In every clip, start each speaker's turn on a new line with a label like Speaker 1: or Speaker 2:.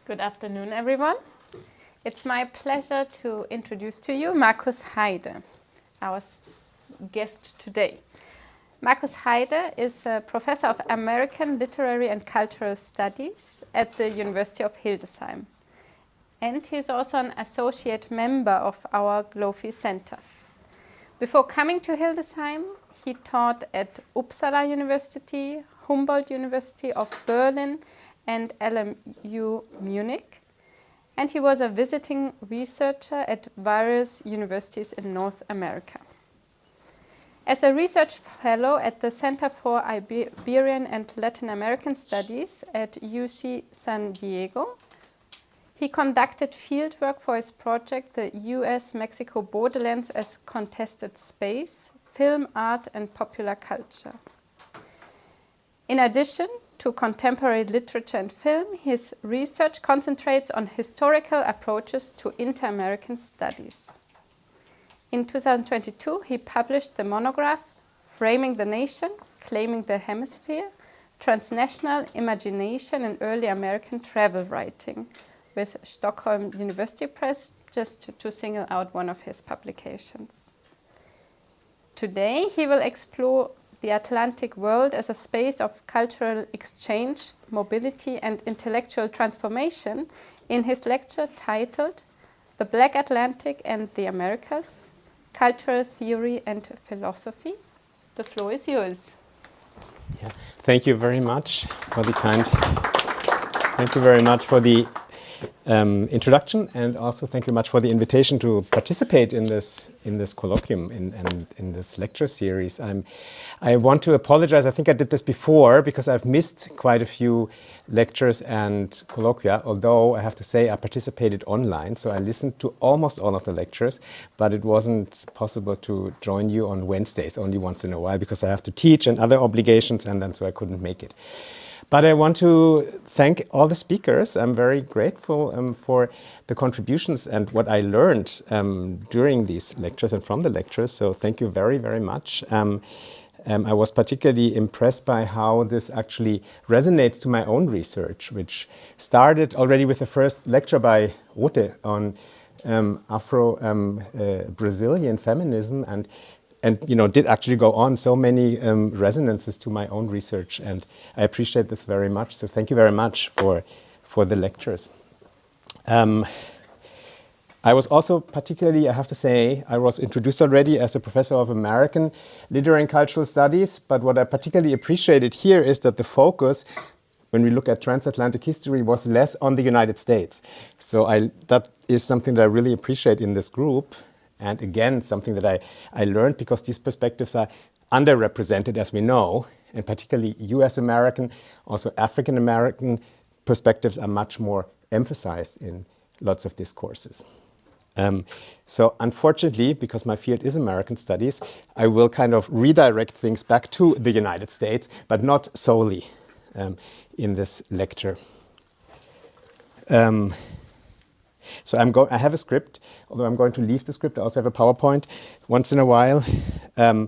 Speaker 1: Good afternoon, everyone. It's my pleasure to introduce to you Markus Heide, our guest today. Markus Heide is a professor of American Literary and Cultural Studies at the University of Hildesheim. And he is also an associate member of our Glofi Center. Before coming to Hildesheim, he taught at Uppsala University, Humboldt University of Berlin, and LMU Munich. And he was a visiting researcher at various universities in North America. As a research fellow at the Center for Iberian and Latin American Studies at UC San Diego, he conducted fieldwork for his project, the US-Mexico Borderlands as Contested Space, Film, Art and Popular Culture. In addition to contemporary literature and film, his research concentrates on historical approaches to inter-American studies. In 2022, he published the monograph Framing the Nation, Claiming the Hemisphere, Transnational Imagination in Early American Travel Writing, with Stockholm University Press, just to single out one of his publications. Today, he will explore the Atlantic world as a space of cultural exchange, mobility, and intellectual transformation in his lecture titled The Black Atlantic and the Americas, Cultural Theory and Philosophy. The floor is yours.
Speaker 2: Yeah. Thank you very much for the thank you very much for the introduction, and also thank you much for the invitation to participate in this colloquium and in this lecture series. I want to apologize. I think I did this before because I've missed quite a few lectures and colloquia, although I have to say I participated online, so I listened to almost all of the lectures, but it wasn't possible to join you on Wednesdays, only once in a while, because I have to teach and other obligations, and then so I couldn't make it. But I want to thank all the speakers. I'm very grateful for the contributions and what I learned during these lectures and from the lectures. So thank you very, very much. I was particularly impressed by how this actually resonates to my own research, which started already with the first lecture by Rote on Afro-Brazilian feminism, and you know, did actually go on so many resonances to my own research, and I appreciate this very much. So thank you very much for the lectures. I was also particularly, I have to say, I was introduced already as a professor of American Literary and Cultural Studies, but what I particularly appreciated here is that the focus, when we look at transatlantic history, was less on the United States. So that is something that I really appreciate in this group. And again, something that I learned, because these perspectives are underrepresented, as we know, and particularly US American, also African American perspectives are much more emphasized in lots of discourses. So unfortunately, because my field is American studies, I will kind of redirect things back to the United States, but not solely in this lecture. So I have a script, although I'm going to leave the script. I also have a PowerPoint once in a while. I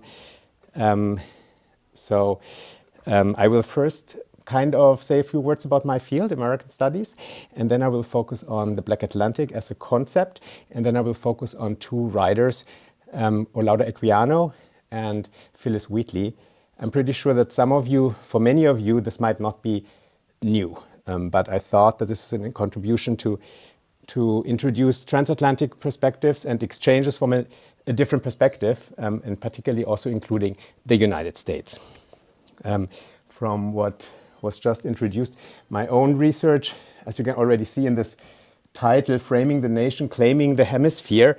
Speaker 2: will first kind of say a few words about my field, American Studies, and then I will focus on the Black Atlantic as a concept, and then I will focus on two writers, Olaudah Equiano and Phyllis Wheatley. I'm pretty sure that for many of you, this might not be new, but I thought that this is a contribution to introduce transatlantic perspectives and exchanges from a different perspective, and particularly also including the United States. From what was just introduced, my own research, as you can already see in this title, Framing the Nation, Claiming the Hemisphere,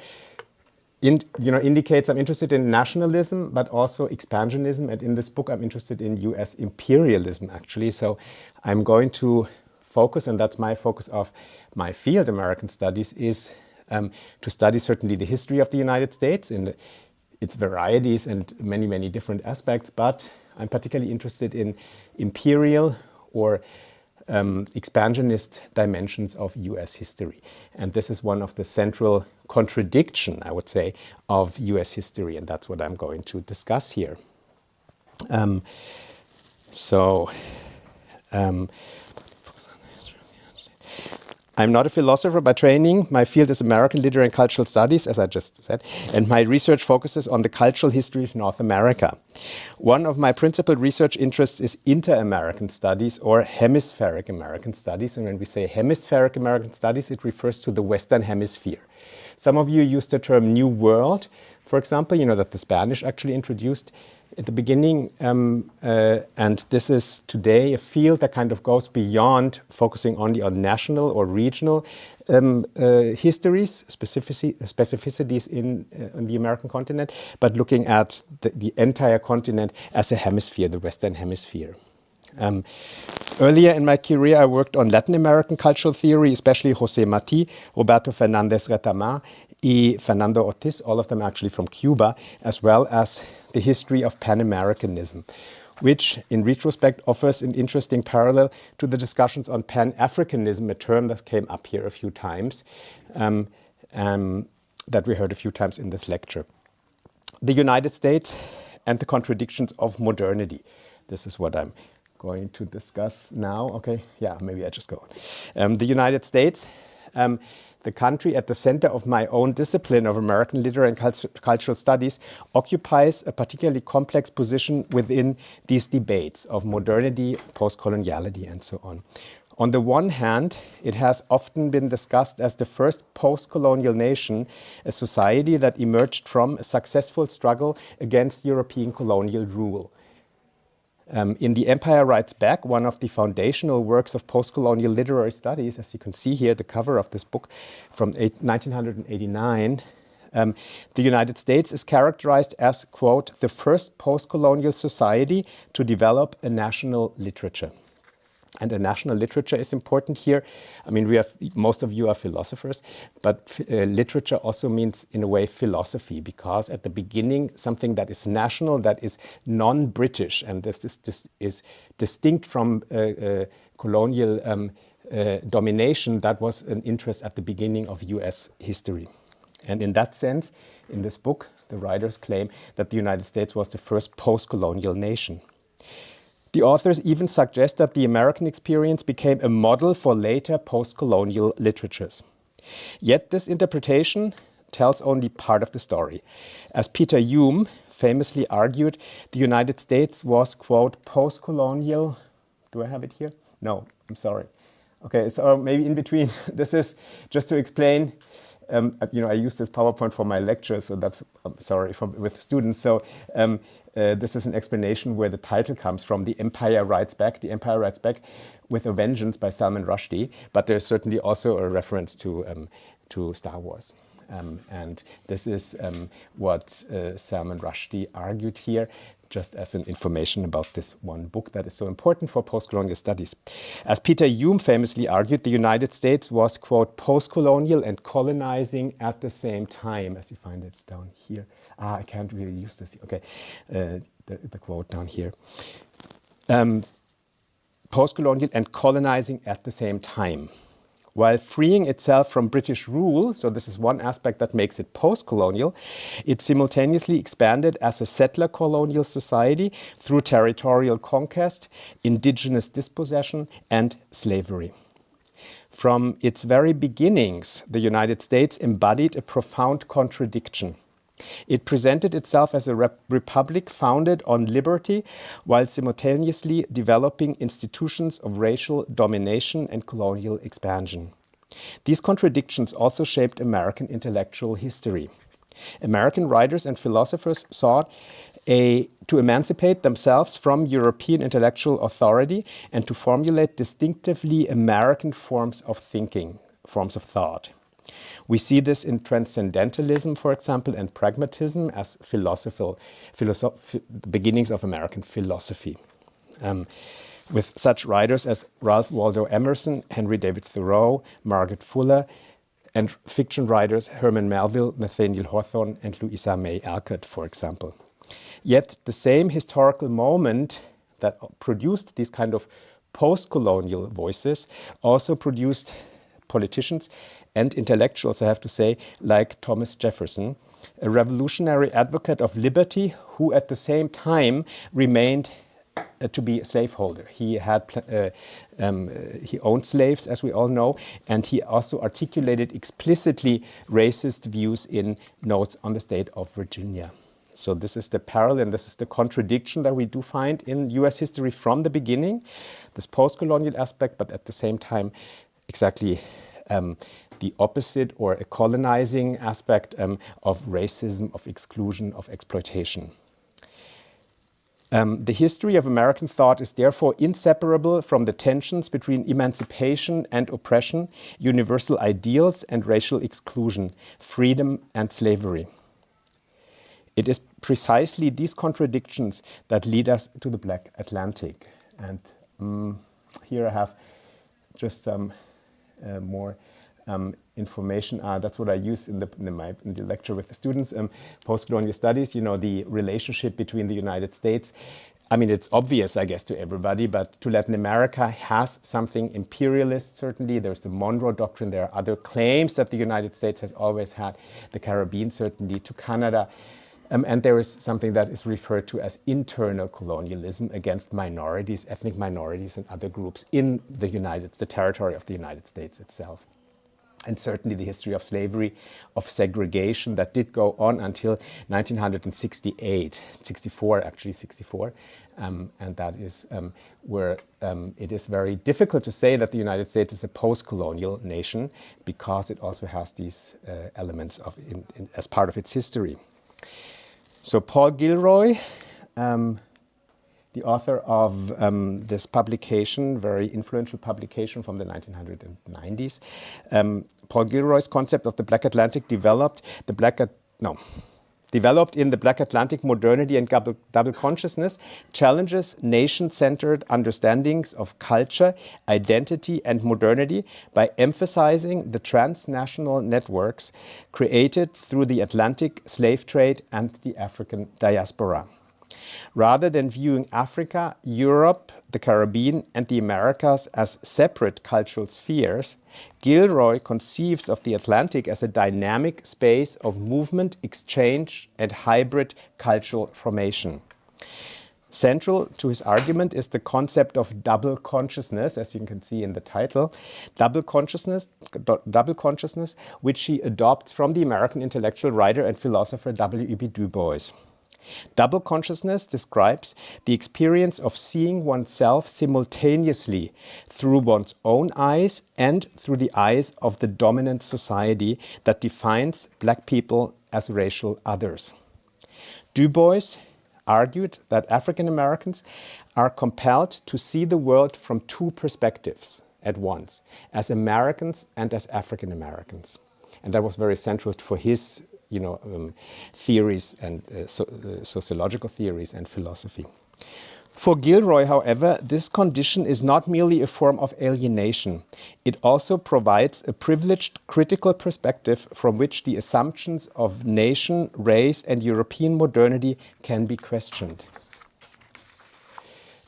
Speaker 2: indicates I'm interested in nationalism, but also expansionism. And in this book, I'm interested in US imperialism, actually. So I'm going to focus, and that's my focus of my field, American Studies, is to study certainly the history of the United States in its varieties and many, many different aspects, but I'm particularly interested in imperial or expansionist dimensions of US history. And this is one of the central contradiction, I would say, of US history, and that's what I'm going to discuss here. I'm not a philosopher by training. My field is American Literary and Cultural Studies, as I just said, and my research focuses on the cultural history of North America. One of my principal research interests is inter-American studies or hemispheric American studies. And when we say hemispheric American studies, it refers to the Western Hemisphere. Some of you use the term New World, for example, you know, that the Spanish actually introduced at the beginning, and this is today a field that kind of goes beyond focusing only on national or regional histories, specificities in the American continent, but looking at the entire continent as a hemisphere, the Western Hemisphere. Earlier in my career, I worked on Latin American cultural theory, especially José Martí, Roberto Fernández Retamar, y Fernando Ortiz, all of them actually from Cuba, as well as the history of Pan-Americanism, which in retrospect offers an interesting parallel to the discussions on Pan-Africanism, a term that came up here a few times, that we heard a few times in this lecture. The United States and the contradictions of modernity. This is what I'm going to discuss now. Okay, yeah, maybe I just go on. The United States, the country at the center of my own discipline of American Literary and Cultural Studies, occupies a particularly complex position within these debates of modernity, postcoloniality, and so on. On the one hand, it has often been discussed as the first post-colonial nation, a society that emerged from a successful struggle against European colonial rule. In The Empire Writes Back, one of the foundational works of post-colonial literary studies, as you can see here, the cover of this book from 1989, the United States is characterized as, quote, the first post-colonial society to develop a national literature. And a national literature is important here. I mean, most of you are philosophers, but literature also means, in a way, philosophy, because at the beginning, something that is national, that is non-British, and this is distinct from colonial domination, that was an interest at the beginning of US history. And in that sense, in this book, the writers claim that the United States was the first post-colonial nation. The authors even suggest that the American experience became a model for later post-colonial literatures. Yet this interpretation tells only part of the story. As Peter Hume famously argued, the United States was, quote, post-colonial. Do I have it here? No, I'm sorry. Okay, so maybe in between. This is just to explain. I use this PowerPoint for my lecture, so that's, I'm sorry, with students. So this is an explanation where the title comes from, The Empire Writes Back. The Empire Writes Back with a Vengeance by Salman Rushdie, but there's certainly also a reference to Star Wars. And this is what Salman Rushdie argued here, just as an information about this one book that is so important for post-colonial studies. As Peter Hume famously argued, the United States was, quote, post-colonial and colonizing at the same time, as you find it down here. I can't really use this. Okay, the quote down here. Post-colonial and colonizing at the same time. While freeing itself from British rule, so this is one aspect that makes it post-colonial, it simultaneously expanded as a settler colonial society through territorial conquest, indigenous dispossession, and slavery. From its very beginnings, the United States embodied a profound contradiction. It presented itself as a republic founded on liberty, while simultaneously developing institutions of racial domination and colonial expansion. These contradictions also shaped American intellectual history. American writers and philosophers sought to emancipate themselves from European intellectual authority and to formulate distinctively American forms of thinking, forms of thought. We see this in transcendentalism, for example, and pragmatism as beginnings of American philosophy. With such writers as Ralph Waldo Emerson, Henry David Thoreau, Margaret Fuller, and fiction writers Herman Melville, Nathaniel Hawthorne, and Louisa May Alcott, for example. Yet the same historical moment that produced these kind of post-colonial voices also produced politicians and intellectuals, I have to say, like Thomas Jefferson, a revolutionary advocate of liberty who at the same time remained to be a slaveholder. He had he owned slaves, as we all know, and he also articulated explicitly racist views in Notes on the State of Virginia. So this is the parallel, and this is the contradiction that we do find in US history from the beginning, this post-colonial aspect, but at the same time exactly the opposite, or a colonizing aspect of racism, of exclusion, of exploitation. The history of American thought is therefore inseparable from the tensions between emancipation and oppression, universal ideals and racial exclusion, freedom and slavery. It is precisely these contradictions that lead us to the Black Atlantic. And here I have just some more information. That's what I use in the lecture with the students. Post-colonial studies, you know, the relationship between the United States. I mean, it's obvious, I guess, to everybody, but to Latin America has something imperialist, certainly. There's the Monroe Doctrine. There are other claims that the United States has always had. The Caribbean, certainly, to Canada. And there is something that is referred to as internal colonialism against minorities, ethnic minorities and other groups in the territory of the United States itself. And certainly the history of slavery, of segregation that did go on until 1968, 64 actually, 64. And that is where it is very difficult to say that the United States is a post-colonial nation, because it also has these elements of as part of its history. So Paul Gilroy, the author of this publication, very influential publication from the 1990s. Paul Gilroy's concept of the Black Atlantic developed in the Black Atlantic modernity and double consciousness, challenges nation-centered understandings of culture, identity, and modernity by emphasizing the transnational networks created through the Atlantic slave trade and the African diaspora. Rather than viewing Africa, Europe, the Caribbean, and the Americas as separate cultural spheres, Gilroy conceives of the Atlantic as a dynamic space of movement, exchange, and hybrid cultural formation. Central to his argument is the concept of double consciousness, as you can see in the title, double consciousness, which he adopts from the American intellectual writer and philosopher W.E.B. Du Bois. Double consciousness describes the experience of seeing oneself simultaneously through one's own eyes and through the eyes of the dominant society that defines Black people as racial others. Du Bois argued that African Americans are compelled to see the world from two perspectives at once, as Americans and as African Americans. And that was very central for his theories and sociological theories and philosophy. For Gilroy, however, this condition is not merely a form of alienation. It also provides a privileged critical perspective from which the assumptions of nation, race, and European modernity can be questioned.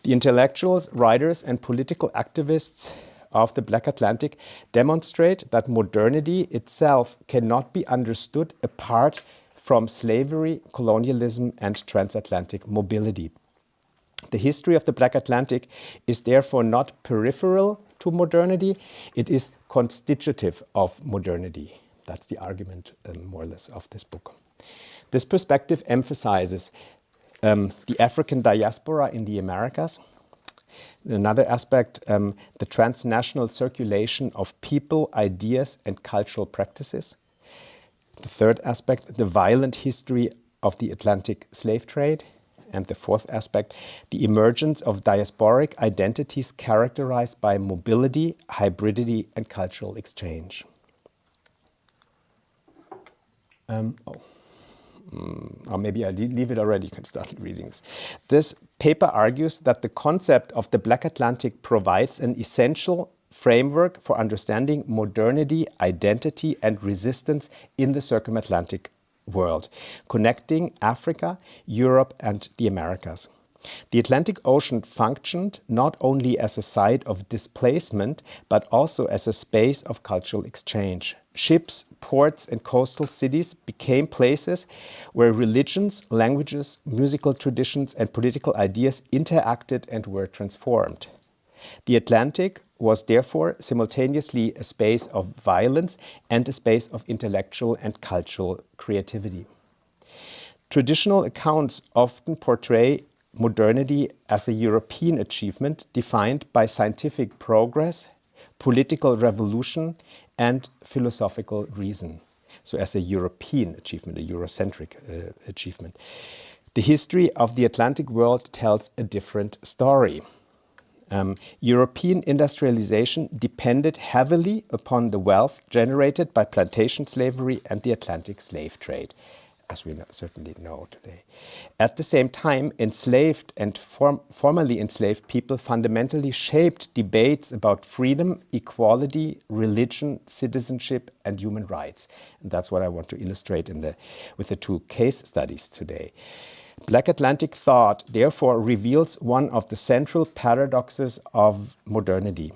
Speaker 2: The intellectuals, writers, and political activists of the Black Atlantic demonstrate that modernity itself cannot be understood apart from slavery, colonialism, and transatlantic mobility. The history of the Black Atlantic is therefore not peripheral to modernity, it is constitutive of modernity. That's the argument, more or less, of this book. This perspective emphasizes the African diaspora in the Americas. Another aspect, the transnational circulation of people, ideas, and cultural practices. The third aspect, the violent history of the Atlantic slave trade. And the fourth aspect, the emergence of diasporic identities characterized by mobility, hybridity, and cultural exchange. Or maybe I leave it already, you can start reading this. This paper argues that the concept of the Black Atlantic provides an essential framework for understanding modernity, identity, and resistance in the circumatlantic world, connecting Africa, Europe, and the Americas. The Atlantic Ocean functioned not only as a site of displacement, but also as a space of cultural exchange. Ships, ports, and coastal cities became places where religions, languages, musical traditions, and political ideas interacted and were transformed. The Atlantic was therefore simultaneously a space of violence and a space of intellectual and cultural creativity. Traditional accounts often portray modernity as a European achievement defined by scientific progress, political revolution, and philosophical reason. So as a European achievement, a Eurocentric achievement. The history of the Atlantic world tells a different story. European industrialization depended heavily upon the wealth generated by plantation slavery and the Atlantic slave trade, as we certainly know today. At the same time, enslaved and formerly enslaved people fundamentally shaped debates about freedom, equality, religion, citizenship, and human rights. And that's what I want to illustrate with the two case studies today. Black Atlantic thought, therefore, reveals one of the central paradoxes of modernity.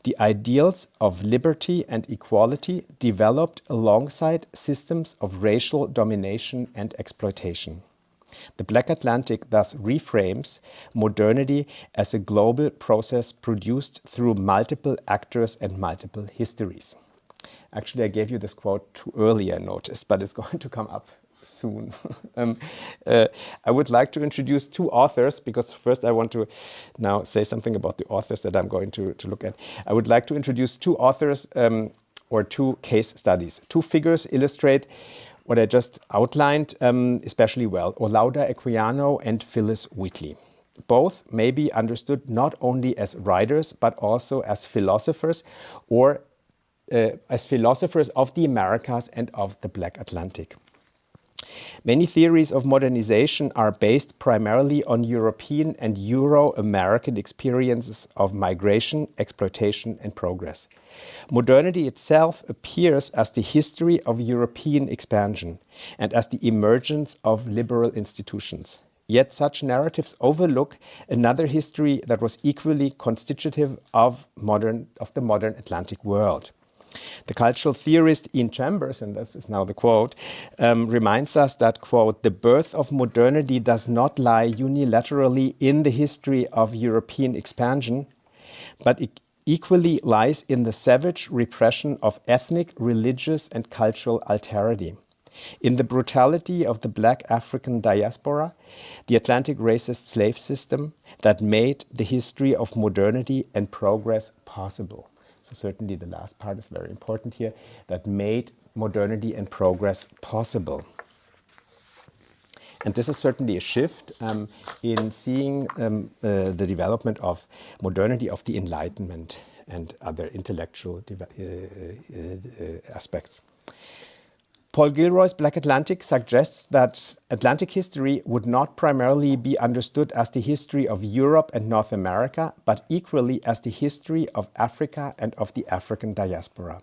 Speaker 2: The ideals of liberty and equality developed alongside systems of racial domination and exploitation. The Black Atlantic thus reframes modernity as a global process produced through multiple actors and multiple histories. Actually, I gave you this quote too early, I noticed, but it's going to come up soon. I would like to introduce two authors, because first I want to now say something about the authors that I'm going to look at. I would like to introduce two authors or two case studies. Two figures illustrate what I just outlined especially well: Olaudah Equiano and Phyllis Wheatley. Both may be understood not only as writers, but also as philosophers, or as philosophers of the Americas and of the Black Atlantic. Many theories of modernization are based primarily on European and Euro-American experiences of migration, exploitation, and progress. Modernity itself appears as the history of European expansion and as the emergence of liberal institutions. Yet such narratives overlook another history that was equally constitutive of the modern Atlantic world. The cultural theorist Ian Chambers, and this is now the quote, reminds us that, quote, "the birth of modernity does not lie unilaterally in the history of European expansion, but it equally lies in the savage repression of ethnic, religious, and cultural alterity. In the brutality of the Black African diaspora, the Atlantic racist slave system that made the history of modernity and progress possible." So certainly the last part is very important here, that made modernity and progress possible. And this is certainly a shift in seeing the development of modernity, of the Enlightenment and other intellectual aspects. Paul Gilroy's Black Atlantic suggests that Atlantic history would not primarily be understood as the history of Europe and North America, but equally as the history of Africa and of the African diaspora.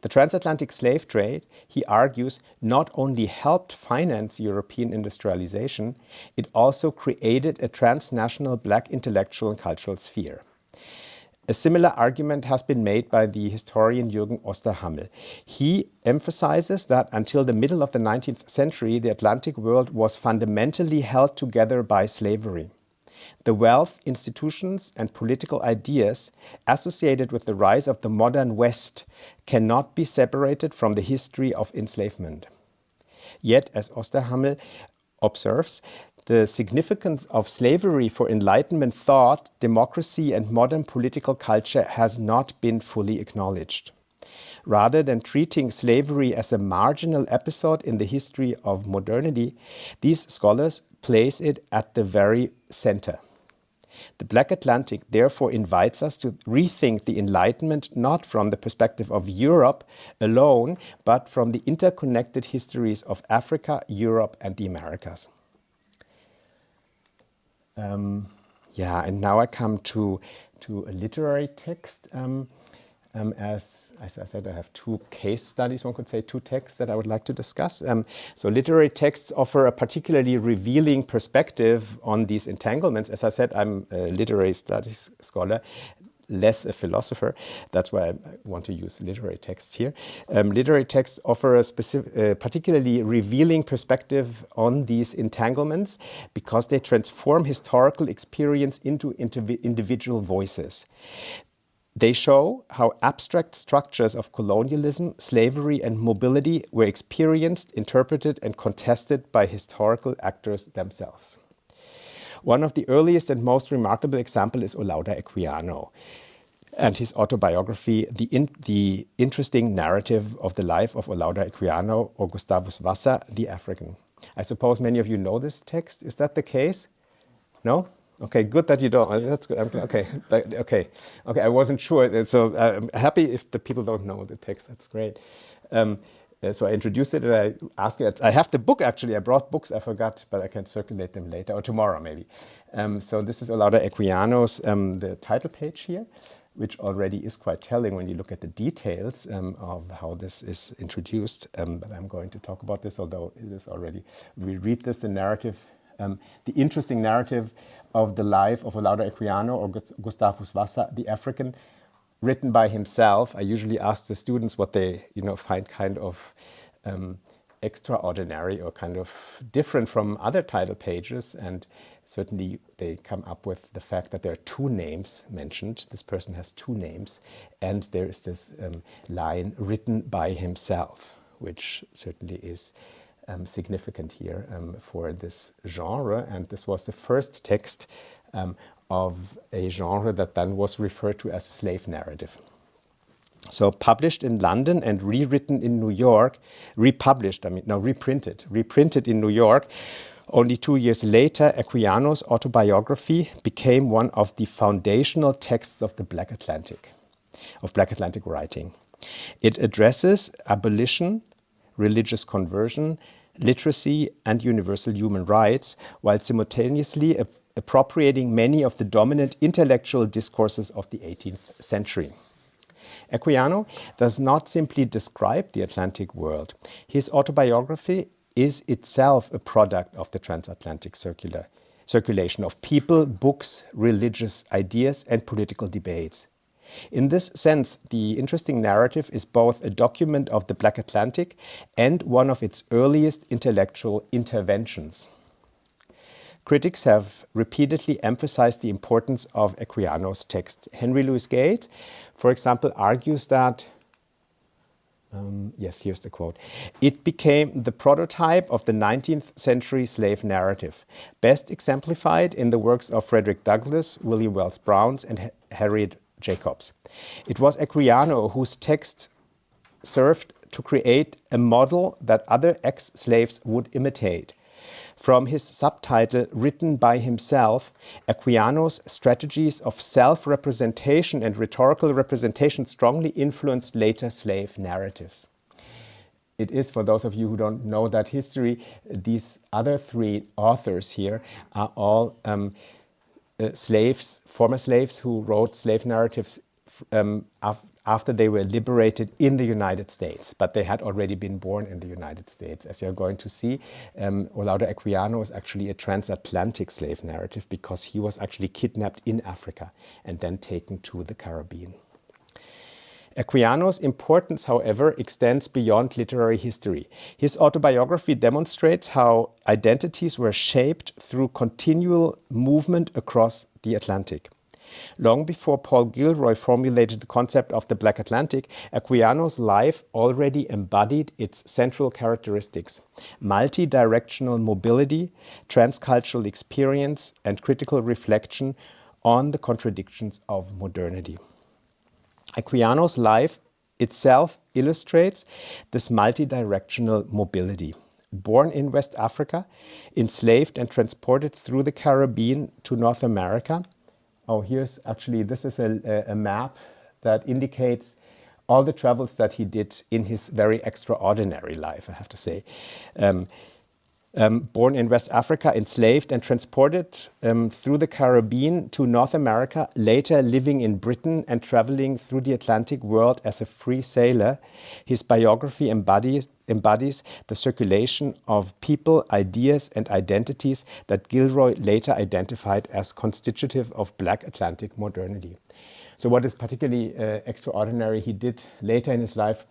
Speaker 2: The transatlantic slave trade, he argues, not only helped finance European industrialization, it also created a transnational Black intellectual and cultural sphere. A similar argument has been made by the historian Jürgen Osterhammel. He emphasizes that until the middle of the 19th century, the Atlantic world was fundamentally held together by slavery. The wealth, institutions, and political ideas associated with the rise of the modern West cannot be separated from the history of enslavement. Yet, as Osterhammel observes, the significance of slavery for Enlightenment thought, democracy, and modern political culture has not been fully acknowledged. Rather than treating slavery as a marginal episode in the history of modernity, these scholars place it at the very center. The Black Atlantic therefore invites us to rethink the Enlightenment not from the perspective of Europe alone, but from the interconnected histories of Africa, Europe, and the Americas. And now I come to a literary text. as I said, I have two case studies, one could say, two texts that I would like to discuss. So literary texts offer a particularly revealing perspective on these entanglements. As I said, I'm a literary studies scholar, less a philosopher. That's why I want to use literary texts here. Literary texts offer a particularly revealing perspective on these entanglements because they transform historical experience into individual voices. They show how abstract structures of colonialism, slavery, and mobility were experienced, interpreted, and contested by historical actors themselves. One of the earliest and most remarkable examples is Olaudah Equiano and his autobiography, The Interesting Narrative of the Life of Olaudah Equiano or Gustavus Vassa, the African. I suppose many of you know this text. Is that the case? No? Okay, good that you don't. That's good. Okay. I wasn't sure. So I'm happy if the people don't know the text. That's great. So I introduced it and I asked you. I have the book actually. I brought books. I forgot, but I can circulate them later or tomorrow maybe. So this is Olaudah Equiano's the title page here, which already is quite telling when you look at the details of how this is introduced. But I'm going to talk about this, although it is already. We read this, the narrative. The interesting narrative of the life of Olaudah Equiano or Gustavus Vassa, the African, written by himself. I usually ask the students what they find kind of extraordinary or kind of different from other title pages, and certainly they come up with the fact that there are two names mentioned. This person has two names, and there is this line written by himself, which certainly is significant here for this genre, and this was the first text of a genre that then was referred to as a slave narrative. So published in London and rewritten in New York, reprinted in New York. Only 2 years later, Equiano's autobiography became one of the foundational texts of the Black Atlantic writing. It addresses abolition, religious conversion, literacy, and universal human rights, while simultaneously appropriating many of the dominant intellectual discourses of the 18th century. Equiano does not simply describe the Atlantic world. His autobiography is itself a product of the transatlantic circulation of people, books, religious ideas, and political debates. In this sense, the interesting narrative is both a document of the Black Atlantic and one of its earliest intellectual interventions. Critics have repeatedly emphasized the importance of Equiano's text. Henry Louis Gates, for example, argues that, here's the quote, "It became the prototype of the 19th century slave narrative, best exemplified in the works of Frederick Douglass, William Wells Brown, and Harriet Jacobs. It was Equiano whose text served to create a model that other ex-slaves would imitate. From his subtitle, Written by Himself, Equiano's strategies of self-representation and rhetorical representation strongly influenced later slave narratives." It is, for those of you who don't know that history, these other three authors here are all former slaves who wrote slave narratives after they were liberated in the United States, but they had already been born in the United States. As you're going to see, Olaudah Equiano is actually a transatlantic slave narrative because he was actually kidnapped in Africa and then taken to the Caribbean. Equiano's importance, however, extends beyond literary history. His autobiography demonstrates how identities were shaped through continual movement across the Atlantic. Long before Paul Gilroy formulated the concept of the Black Atlantic, Equiano's life already embodied its central characteristics: multi-directional mobility, transcultural experience, and critical reflection on the contradictions of modernity. Equiano's life itself illustrates this multi-directional mobility. Born in West Africa, enslaved and transported through the Caribbean to North America. This is a map that indicates all the travels that he did in his very extraordinary life, I have to say. born in West Africa, enslaved and transported through the Caribbean to North America, later living in Britain and traveling through the Atlantic world as a free sailor. His biography embodies the circulation of people, ideas, and identities that Gilroy later identified as constitutive of Black Atlantic modernity. So what is particularly extraordinary, he did later in his life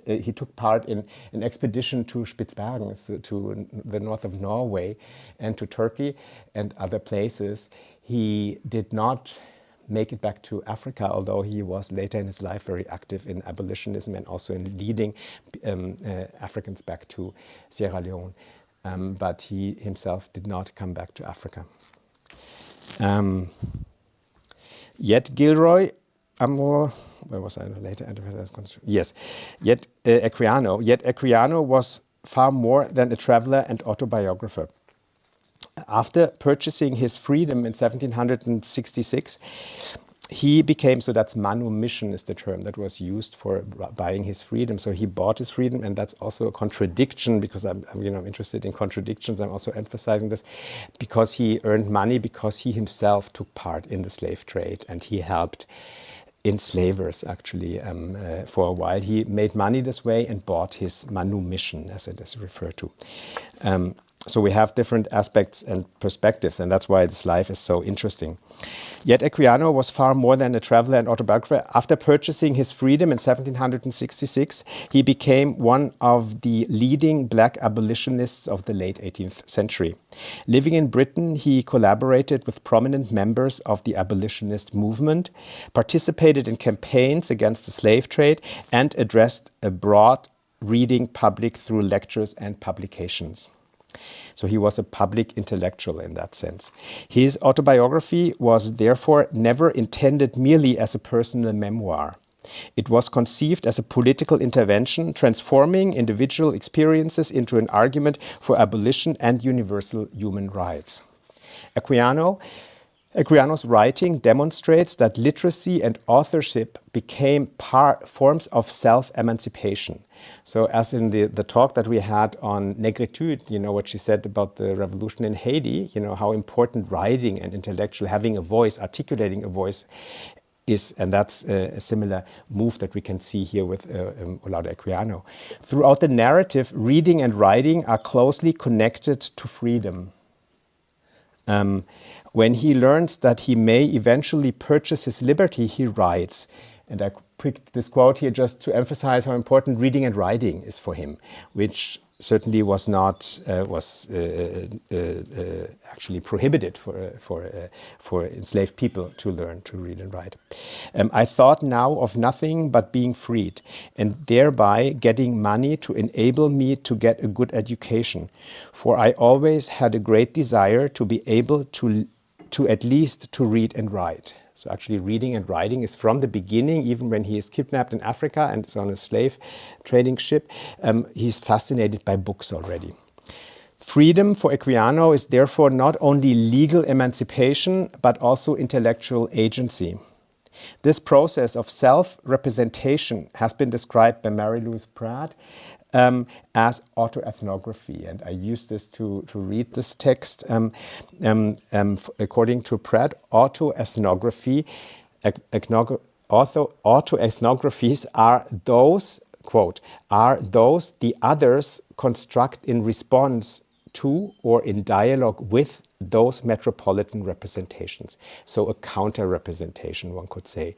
Speaker 2: he took part in an expedition to Spitzbergen, so to the north of Norway, and to Turkey and other places. He did not make it back to Africa, although he was later in his life very active in abolitionism and also in leading Africans back to Sierra Leone. But he himself did not come back to Africa. Yet Gilroy, where was I later? Yes, yet Equiano was far more than a traveler and autobiographer. After purchasing his freedom in 1766, he became, so that's manumission is the term that was used for buying his freedom. So he bought his freedom, and that's also a contradiction, because I'm interested in contradictions. I'm also emphasizing this because he earned money because he himself took part in the slave trade and he helped enslavers actually for a while. He made money this way and bought his manumission, as it is referred to. So we have different aspects and perspectives, and that's why this life is so interesting. Yet Equiano was far more than a traveler and autobiographer. After purchasing his freedom in 1766, he became one of the leading Black abolitionists of the late 18th century. Living in Britain, he collaborated with prominent members of the abolitionist movement, participated in campaigns against the slave trade, and addressed a broad reading public through lectures and publications. So he was a public intellectual in that sense. His autobiography was therefore never intended merely as a personal memoir. It was conceived as a political intervention, transforming individual experiences into an argument for abolition and universal human rights. Equiano's writing demonstrates that literacy and authorship became forms of self-emancipation. So as in the talk that we had on negritude, what she said about the revolution in Haiti, how important writing and intellectual, having a voice, articulating a voice is, and that's a similar move that we can see here with Olaudah Equiano. Throughout the narrative, reading and writing are closely connected to freedom. When he learns that he may eventually purchase his liberty, he writes, and I picked this quote here just to emphasize how important reading and writing is for him, which certainly was not actually prohibited for enslaved people to learn to read and write. I thought now of nothing but being freed, and thereby getting money to enable me to get a good education, for I always had a great desire to be able to at least to read and write. So actually reading and writing is from the beginning, even when he is kidnapped in Africa and is on a slave trading ship, he's fascinated by books already. Freedom for Equiano is therefore not only legal emancipation, but also intellectual agency. This process of self-representation has been described by Mary-Louise Pratt as autoethnography. And I use this to read this text. According to Pratt, autoethnographies are those, quote, are those the others construct in response to or in dialogue with those metropolitan representations. So a counter-representation, one could say.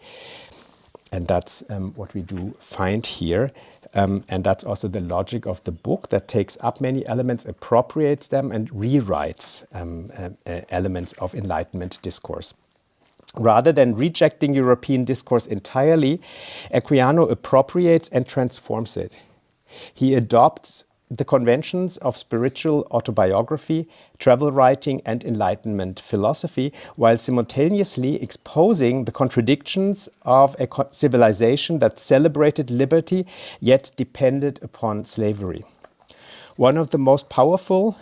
Speaker 2: And that's what we do find here. And that's also the logic of the book, that takes up many elements, appropriates them, and rewrites elements of Enlightenment discourse. Rather than rejecting European discourse entirely, Equiano appropriates and transforms it. He adopts the conventions of spiritual autobiography, travel writing, and Enlightenment philosophy, while simultaneously exposing the contradictions of a civilization that celebrated liberty yet depended upon slavery. One of the most powerful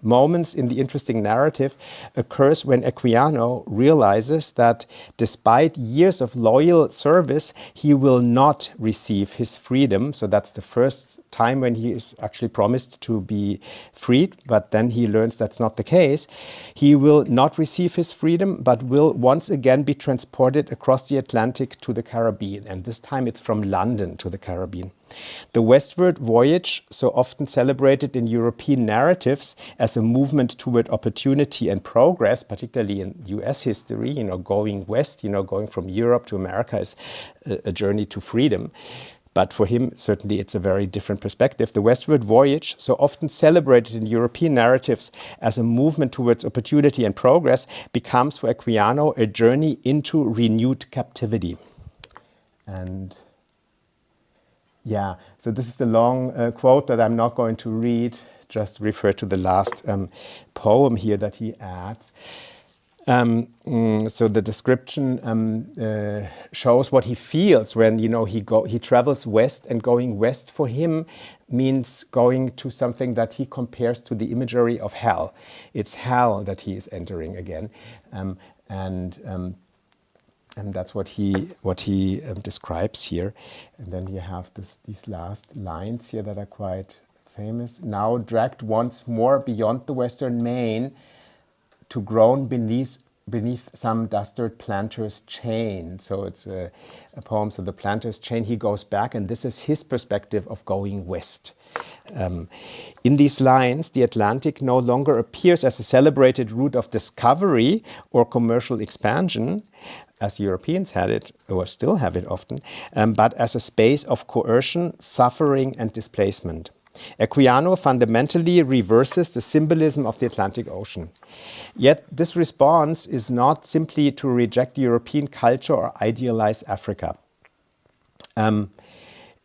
Speaker 2: moments in the interesting narrative occurs when Equiano realizes that despite years of loyal service, he will not receive his freedom. So that's the first time when he is actually promised to be freed, but then he learns that's not the case. He will not receive his freedom, but will once again be transported across the Atlantic to the Caribbean. And this time it's from London to the Caribbean. The westward voyage, so often celebrated in European narratives as a movement toward opportunity and progress, particularly in US history, going west, going from Europe to America is a journey to freedom. But for him, certainly it's a very different perspective. The westward voyage, so often celebrated in European narratives as a movement towards opportunity and progress, becomes for Equiano a journey into renewed captivity. And yeah, so this is the long quote that I'm not going to read, just refer to the last poem here that he adds. So the description shows what he feels when he travels west, and going west for him means going to something that he compares to the imagery of hell. It's hell that he is entering again, and that's what he describes here. And then you have these last lines here that are quite famous. Now dragged once more beyond the western main, to groan beneath some dastard planter's chain. So it's a poem, so the planter's chain, he goes back, and this is his perspective of going west. In these lines, the Atlantic no longer appears as a celebrated route of discovery or commercial expansion, as Europeans had it, or still have it often, but as a space of coercion, suffering, and displacement. Equiano fundamentally reverses the symbolism of the Atlantic Ocean. Yet this response is not simply to reject European culture or idealize Africa.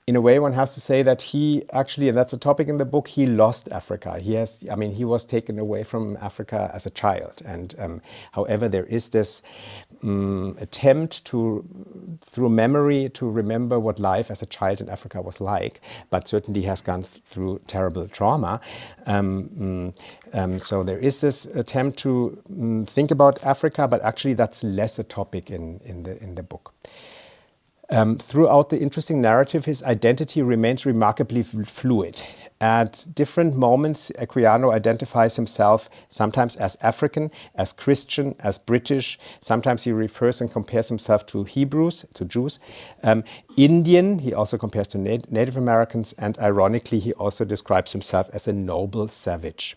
Speaker 2: In a way, one has to say that he actually, and that's a topic in the book, he lost Africa. He was taken away from Africa as a child. And however, there is this attempt through memory, to remember what life as a child in Africa was like, but certainly has gone through terrible trauma. So there is this attempt to think about Africa, but actually that's less a topic in the book. Throughout the interesting narrative, his identity remains remarkably fluid. At different moments, Equiano identifies himself sometimes as African, as Christian, as British. Sometimes he refers and compares himself to Hebrews, to Jews. Indian, he also compares to Native Americans, and ironically, he also describes himself as a noble savage.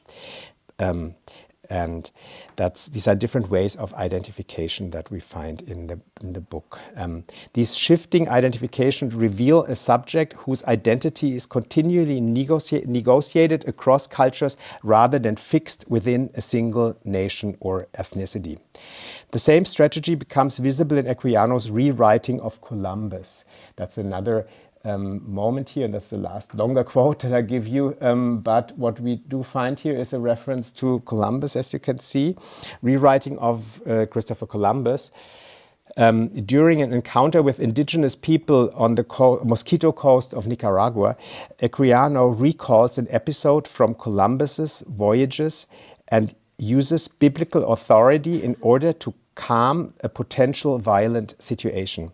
Speaker 2: And these are different ways of identification that we find in the book. These shifting identifications reveal a subject whose identity is continually negotiated across cultures rather than fixed within a single nation or ethnicity. The same strategy becomes visible in Equiano's rewriting of Columbus. That's another moment here, and that's the last longer quote that I give you. But what we do find here is a reference to Columbus, as you can see. Rewriting of Christopher Columbus. During an encounter with indigenous people on the Mosquito Coast of Nicaragua, Equiano recalls an episode from Columbus's voyages and uses biblical authority in order to calm a potential violent situation.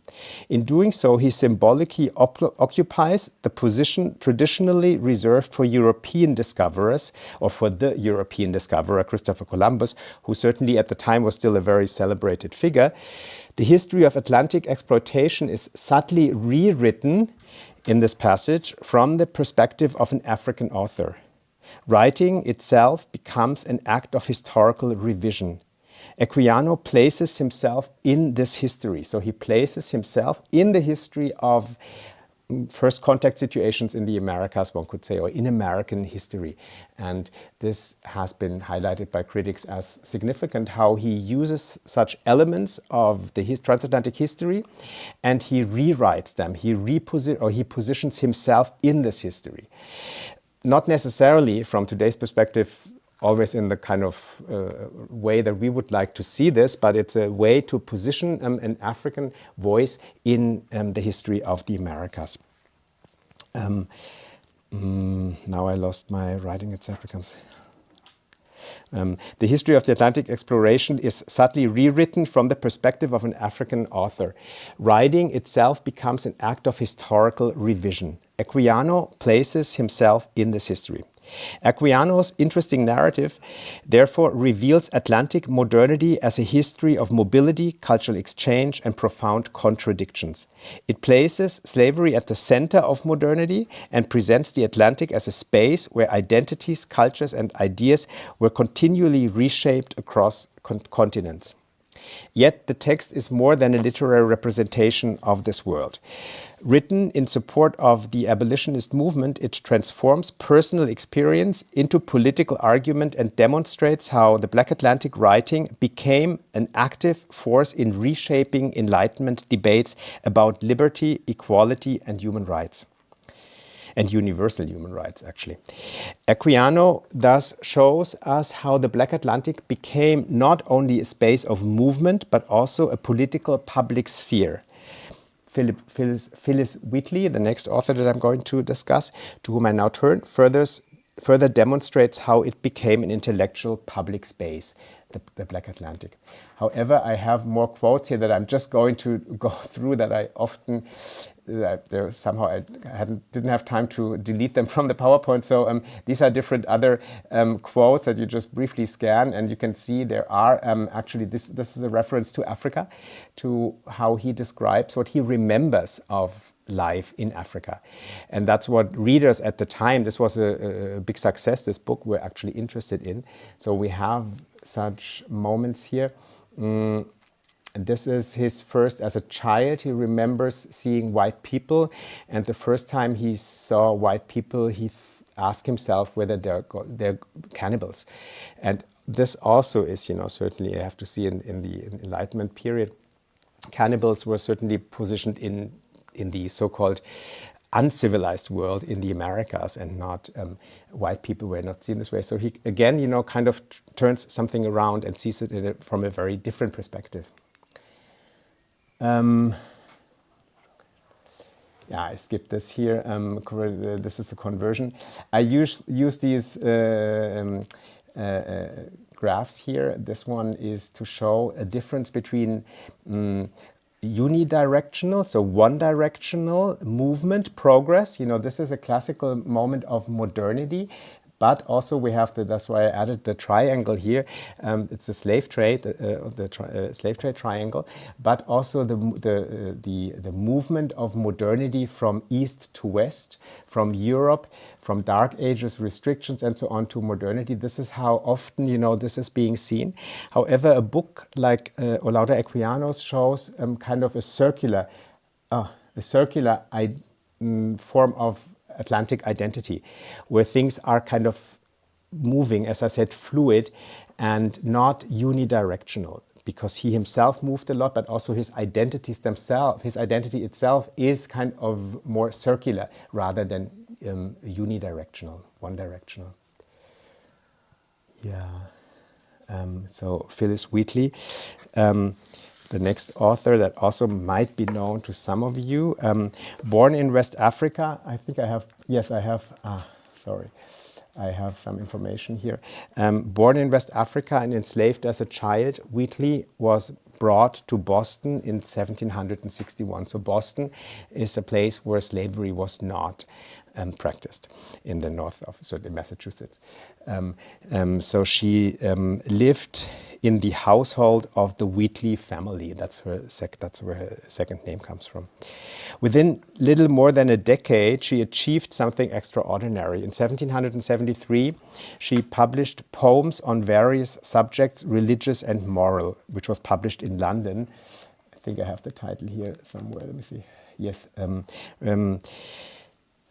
Speaker 2: In doing so, he symbolically occupies the position traditionally reserved for European discoverers, or for the European discoverer, Christopher Columbus, who certainly at the time was still a very celebrated figure. The history of Atlantic exploitation is subtly rewritten in this passage from the perspective of an African author. Writing itself becomes an act of historical revision. Equiano places himself in this history. So he places himself in the history of first contact situations in the Americas, one could say, or in American history. And this has been highlighted by critics as significant, how he uses such elements of the transatlantic history and he rewrites them. He positions himself in this history. Not necessarily, from today's perspective, always in the kind of way that we would like to see this, but it's a way to position an African voice in the history of the Americas. Now I lost my writing, etc. The history of the Atlantic exploration is subtly rewritten from the perspective of an African author. Writing itself becomes an act of historical revision. Equiano places himself in this history. Equiano's interesting narrative therefore reveals Atlantic modernity as a history of mobility, cultural exchange, and profound contradictions. It places slavery at the center of modernity and presents the Atlantic as a space where identities, cultures, and ideas were continually reshaped across continents. Yet the text is more than a literary representation of this world. Written in support of the abolitionist movement, it transforms personal experience into political argument and demonstrates how the Black Atlantic writing became an active force in reshaping Enlightenment debates about liberty, equality, and human rights. And universal human rights, actually. Equiano thus shows us how the Black Atlantic became not only a space of movement, but also a political public sphere. Phyllis Wheatley, the next author that I'm going to discuss, to whom I now turn, further demonstrates how it became an intellectual public space, the Black Atlantic. However, I have more quotes here that I'm just going to go through that I often, somehow I didn't have time to delete them from the PowerPoint. So these are different other quotes that you just briefly scan, and you can see there are actually, this is a reference to Africa, to how he describes what he remembers of life in Africa. And that's what readers at the time, this was a big success, this book, were actually interested in. So we have such moments here. This is his first, as a child, he remembers seeing white people, and the first time he saw white people, he asked himself whether they're cannibals. And this also is, certainly you have to see in the Enlightenment period, cannibals were certainly positioned in the so-called uncivilized world in the Americas, and not white people were not seen this way. So he, again, kind of turns something around and sees it from a very different perspective. Yeah, I skipped this here. This is a conversion. I use these graphs here. This one is to show a difference between unidirectional, so one-directional movement, progress. This is a classical moment of modernity. But also we have that's why I added the triangle here. It's the slave trade, slave trade triangle, but also the movement of modernity from east to west, from Europe, from Dark Ages restrictions and so on to modernity. This is how often this is being seen. However, a book like Olaudah Equiano's shows kind of a circular form of Atlantic identity, where things are kind of moving, as I said, fluid and not unidirectional, because he himself moved a lot, but also his identities themselves, his identity itself is kind of more circular rather than unidirectional, one-directional. Yeah. So Phyllis Wheatley. The next author that also might be known to some of you, born in West Africa. I think I have, yes, I have, sorry. I have some information here. Born in West Africa and enslaved as a child, Wheatley was brought to Boston in 1761. So Boston is a place where slavery was not practiced in the north of Massachusetts. So she lived in the household of the Wheatley family. That's where her second name comes from. Within little more than a decade, she achieved something extraordinary. In 1773, she published poems on various subjects, religious and moral, which was published in London. I think I have the title here somewhere. Let me see. Yes.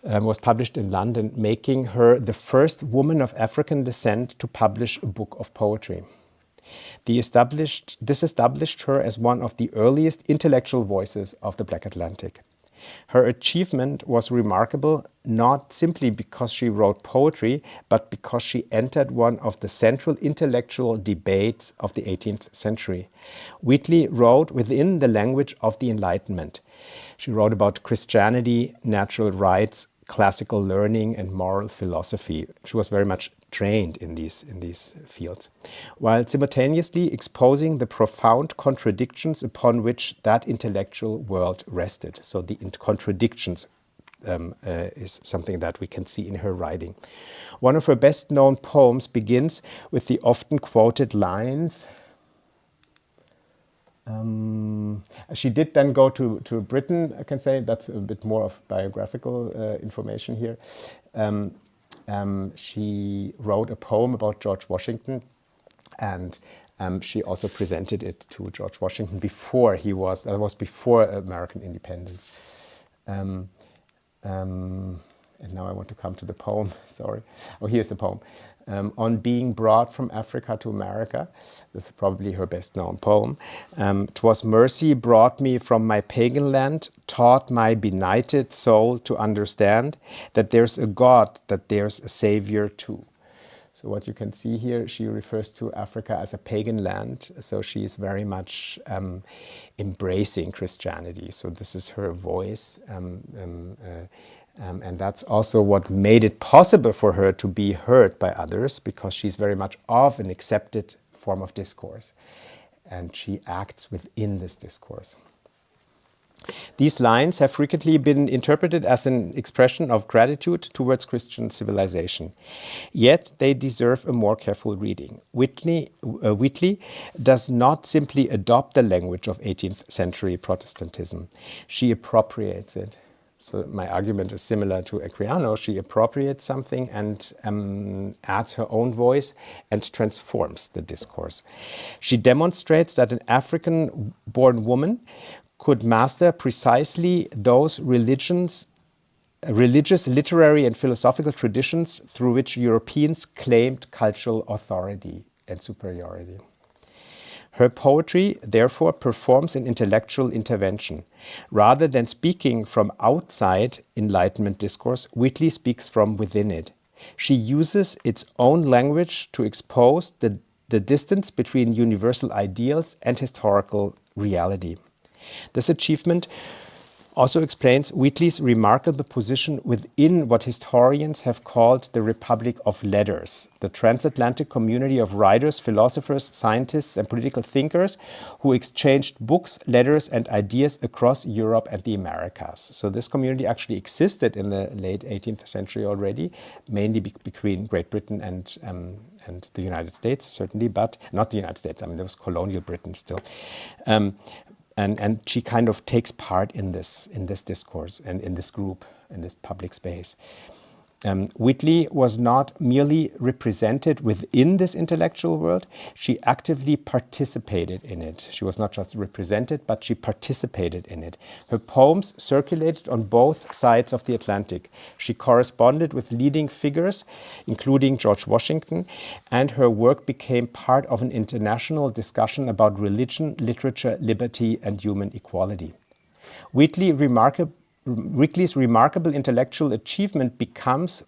Speaker 2: Was published in London, making her the first woman of African descent to publish a book of poetry. This established her as one of the earliest intellectual voices of the Black Atlantic. Her achievement was remarkable not simply because she wrote poetry, but because she entered one of the central intellectual debates of the 18th century. Wheatley wrote within the language of the Enlightenment. She wrote about Christianity, natural rights, classical learning and moral philosophy. She was very much trained in these fields, while simultaneously exposing the profound contradictions upon which that intellectual world rested. So the contradictions is something that we can see in her writing. One of her best-known poems begins with the often quoted lines. She did then go to Britain, I can say. That's a bit more of biographical information here. She wrote a poem about George Washington, and she also presented it to George Washington before that was before American independence. And now I want to come to the poem, sorry. Oh, here's the poem. On being brought from Africa to America. This is probably her best known poem. "'Twas mercy brought me from my pagan land, taught my benighted soul to understand that there's a God, that there's a Savior too." So what you can see here, she refers to Africa as a pagan land. So she is very much embracing Christianity. So this is her voice. And that's also what made it possible for her to be heard by others, because she's very much of an accepted form of discourse. And she acts within this discourse. These lines have frequently been interpreted as an expression of gratitude towards Christian civilization. Yet they deserve a more careful reading. Wheatley does not simply adopt the language of 18th century Protestantism. She appropriates it. So my argument is similar to Equiano. She appropriates something and adds her own voice and transforms the discourse. She demonstrates that an African-born woman could master precisely those religious, literary and philosophical traditions through which Europeans claimed cultural authority and superiority. Her poetry, therefore, performs an intellectual intervention. Rather than speaking from outside Enlightenment discourse, Wheatley speaks from within it. She uses its own language to expose the distance between universal ideals and historical reality. This achievement also explains Wheatley's remarkable position within what historians have called the Republic of Letters, the transatlantic community of writers, philosophers, scientists, and political thinkers who exchanged books, letters, and ideas across Europe and the Americas. So this community actually existed in the late 18th century already, mainly between Great Britain and the United States, certainly, but not the United States. I mean, there was colonial Britain still. And she kind of takes part in this discourse and in this group, in this public space. Wheatley was not merely represented within this intellectual world, she actively participated in it. She was not just represented, but she participated in it. Her poems circulated on both sides of the Atlantic. She corresponded with leading figures, including George Washington, and her work became part of an international discussion about religion, literature, liberty, and human equality. Wheatley's remarkable intellectual achievement becomes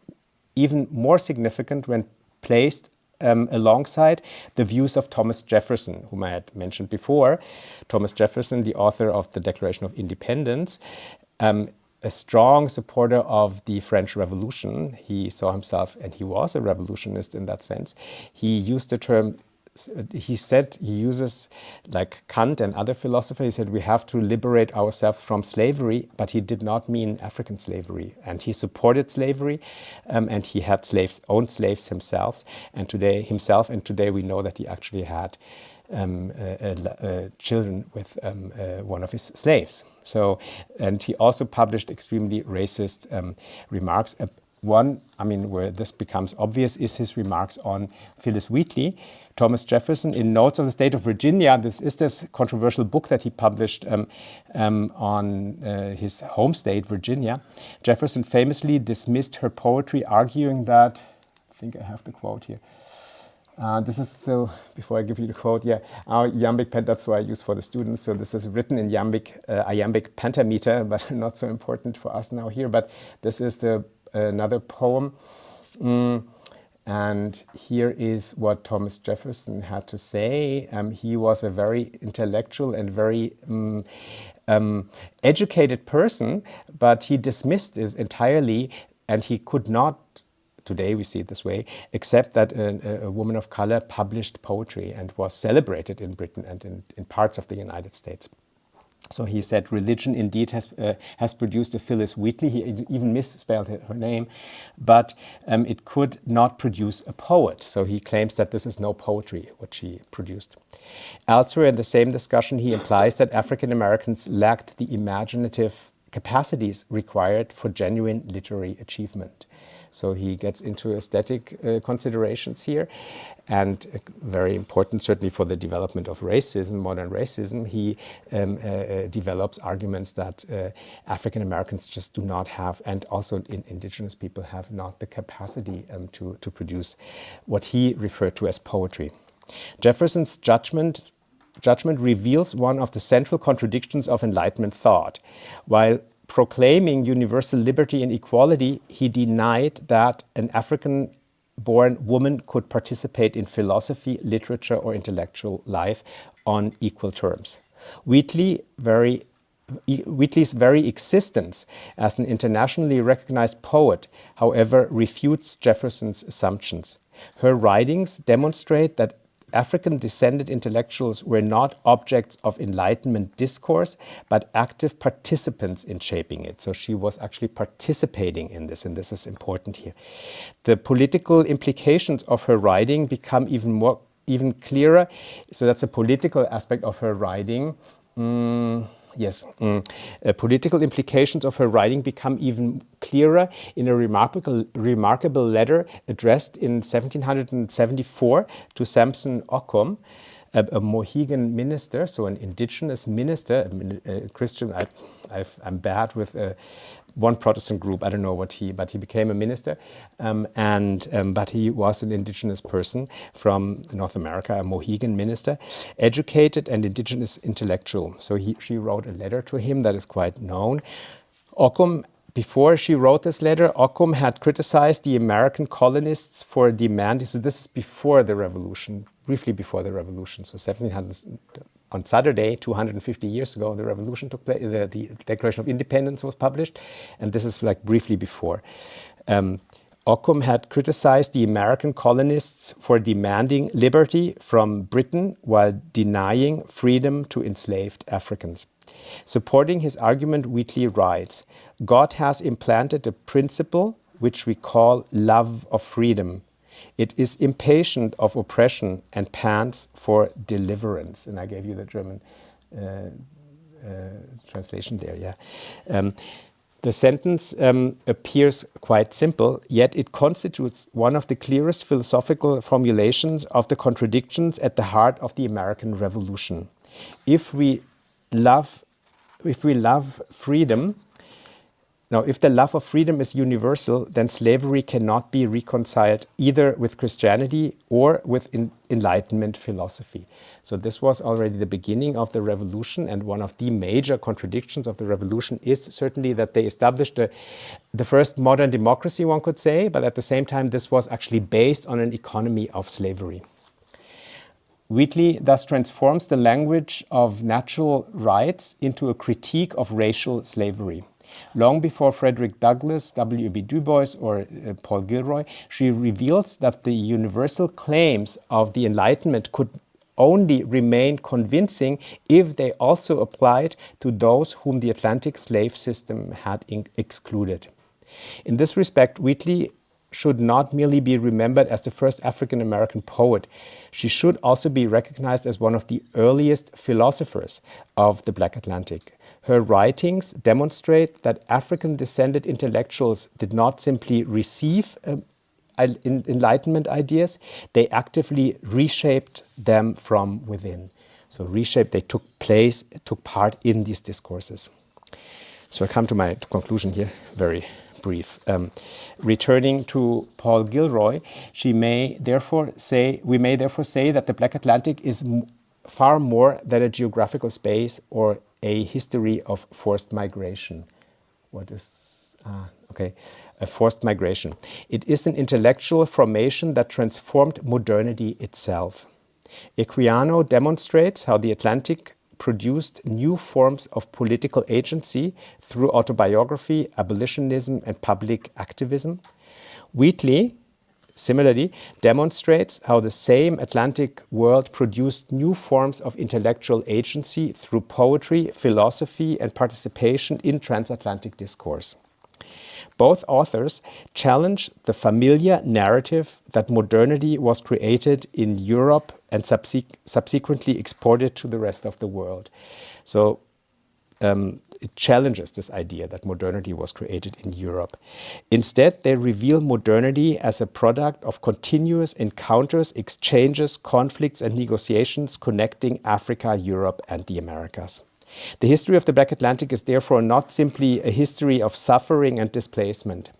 Speaker 2: even more significant when placed alongside the views of Thomas Jefferson, whom I had mentioned before. Thomas Jefferson, the author of the Declaration of Independence, a strong supporter of the French Revolution. He saw himself, and he was a revolutionist in that sense. He used the term, he said, he uses, like Kant and other philosophers, he said we have to liberate ourselves from slavery, but he did not mean African slavery. And he supported slavery, and he had owned slaves himself. And today we know that he actually had children with one of his slaves. So, and he also published extremely racist remarks. One, I mean, where this becomes obvious is his remarks on Phyllis Wheatley. Thomas Jefferson, in Notes of the State of Virginia, this is this controversial book that he published on his home state, Virginia. Jefferson famously dismissed her poetry, arguing that, I think I have the quote here. This is still, before I give you the quote, our iambic that's what I use for the students. So this is written in iambic pentameter, but not so important for us now here. But this is another poem. And here is what Thomas Jefferson had to say. He was a very intellectual and very educated person, but he dismissed this entirely, and he could not, today we see it this way, accept that a woman of color published poetry and was celebrated in Britain and in parts of the United States. So he said religion indeed has produced a Phyllis Wheatley. He even misspelled her name, but it could not produce a poet. So he claims that this is no poetry, what she produced. Elsewhere in the same discussion, he implies that African Americans lacked the imaginative capacities required for genuine literary achievement. So he gets into aesthetic considerations here, and very important, certainly for the development of racism, modern racism. He develops arguments that African Americans just do not have, and also indigenous people have not the capacity to produce what he referred to as poetry. Jefferson's judgment reveals one of the central contradictions of Enlightenment thought. While proclaiming universal liberty and equality, he denied that an African-born woman could participate in philosophy, literature, or intellectual life on equal terms. Wheatley's very existence as an internationally recognized poet, however, refutes Jefferson's assumptions. Her writings demonstrate that African-descended intellectuals were not objects of Enlightenment discourse, but active participants in shaping it. So she was actually participating in this, and this is important here. The political implications of her writing become even clearer. So that's a political aspect of her writing. Political implications of her writing become even clearer in a remarkable letter addressed in 1774 to Samson Occom, a Mohegan minister, so an indigenous minister, a Christian. I'm bad with one Protestant group. I don't know but he became a minister, but he was an indigenous person from North America, a Mohegan minister, educated and indigenous intellectual. So she wrote a letter to him that is quite known. Occom, before she wrote this letter, Occom had criticized the American colonists for demanding, so this is before the revolution, briefly before the revolution, so 1700, on Saturday, 250 years ago, the revolution took place, the Declaration of Independence was published, and this is like briefly before. Occom had criticized the American colonists for demanding liberty from Britain while denying freedom to enslaved Africans. Supporting his argument, Wheatley writes, "God has implanted a principle which we call love of freedom. It is impatient of oppression and pants for deliverance." And I gave you the German translation there, yeah. The sentence appears quite simple, yet it constitutes one of the clearest philosophical formulations of the contradictions at the heart of the American Revolution. If we love freedom, now, if the love of freedom is universal, then slavery cannot be reconciled either with Christianity or with Enlightenment philosophy. So this was already the beginning of the revolution, and one of the major contradictions of the revolution is certainly that they established the first modern democracy, one could say, but at the same time this was actually based on an economy of slavery. Wheatley thus transforms the language of natural rights into a critique of racial slavery. Long before Frederick Douglass, W.E.B. Du Bois, or Paul Gilroy, she reveals that the universal claims of the Enlightenment could only remain convincing if they also applied to those whom the Atlantic slave system had excluded. In this respect, Wheatley should not merely be remembered as the first African-American poet. She should also be recognized as one of the earliest philosophers of the Black Atlantic. Her writings demonstrate that African-descended intellectuals did not simply receive Enlightenment ideas, they actively reshaped them from within. So reshaped, they took part in these discourses. So I come to my conclusion here, very brief. Returning to Paul Gilroy, we may therefore say that the Black Atlantic is far more than a geographical space or a history of forced migration. What is a forced migration? It is an intellectual formation that transformed modernity itself. Equiano demonstrates how the Atlantic produced new forms of political agency through autobiography, abolitionism, and public activism. Wheatley, similarly, demonstrates how the same Atlantic world produced new forms of intellectual agency through poetry, philosophy, and participation in transatlantic discourse. Both authors challenge the familiar narrative that modernity was created in Europe and subsequently exported to the rest of the world. So it challenges this idea that modernity was created in Europe. Instead, they reveal modernity as a product of continuous encounters, exchanges, conflicts, and negotiations connecting Africa, Europe, and the Americas. The history of the Black Atlantic is therefore not simply a history of suffering and displacement.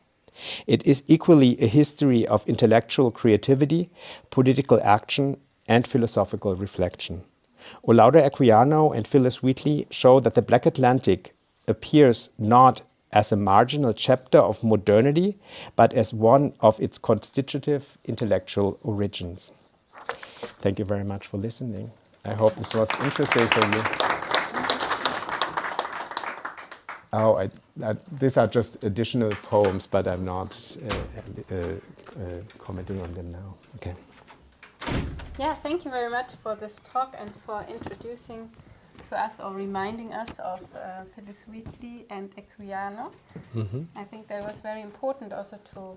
Speaker 2: It is equally a history of intellectual creativity, political action, and philosophical reflection. Olaudah Equiano and Phyllis Wheatley show that the Black Atlantic appears not as a marginal chapter of modernity, but as one of its constitutive intellectual origins. Thank you very much for listening. I hope this was interesting for you. Oh, these are just additional poems, but I'm not commenting on them now. Okay.
Speaker 1: Yeah, thank you very much for this talk and for introducing to us or reminding us of Phyllis Wheatley and Equiano. Mm-hmm. I think that was very important also to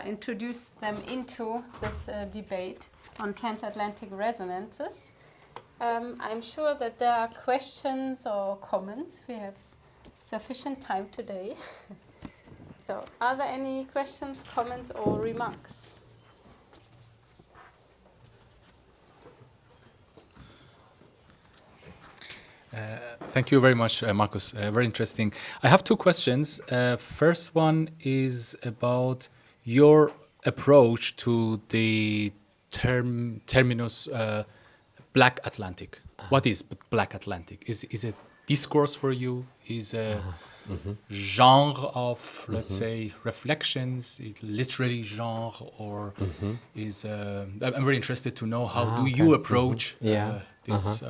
Speaker 1: introduce them into this debate on transatlantic resonances. I'm sure that there are questions or comments. We have sufficient time today. So are there any questions, comments, or remarks?
Speaker 3: Thank you very much, Markus. Very interesting. I have two questions. First one is about your approach to the terminus Black Atlantic. What is Black Atlantic? Is it discourse for you? Is a genre of, let's say, reflections, literary genre, or is... I'm very interested to know how do you approach this...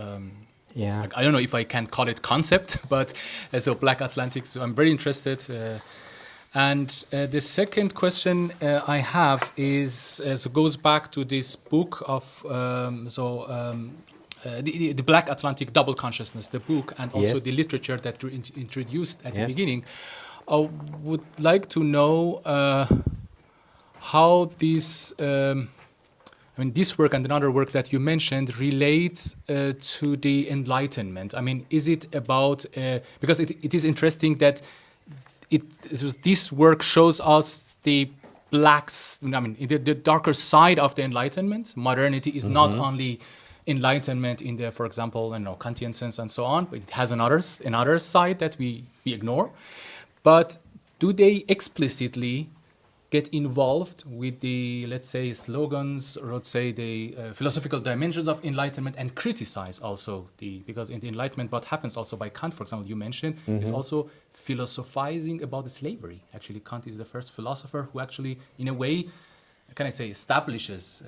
Speaker 3: I don't know if I can call it concept, but so Black Atlantic, so I'm very interested. And the second question I have is, goes back to this book of the Black Atlantic Double Consciousness, the book, and also the literature that you introduced at the beginning. I would like to know how this... this work and another work that you mentioned relates to the Enlightenment. I mean, is it about, because it is interesting that this work shows us the the darker side of the Enlightenment. Modernity is not only Enlightenment in the, for example, Kantian sense and so on, but it has another side that we ignore. But do they explicitly get involved with the, let's say, slogans, or let's say the philosophical dimensions of Enlightenment, and criticize also because in the Enlightenment, what happens also by Kant, for example, you mentioned, is also philosophizing about the slavery. Actually, Kant is the first philosopher who actually, in a way, can I say, establishes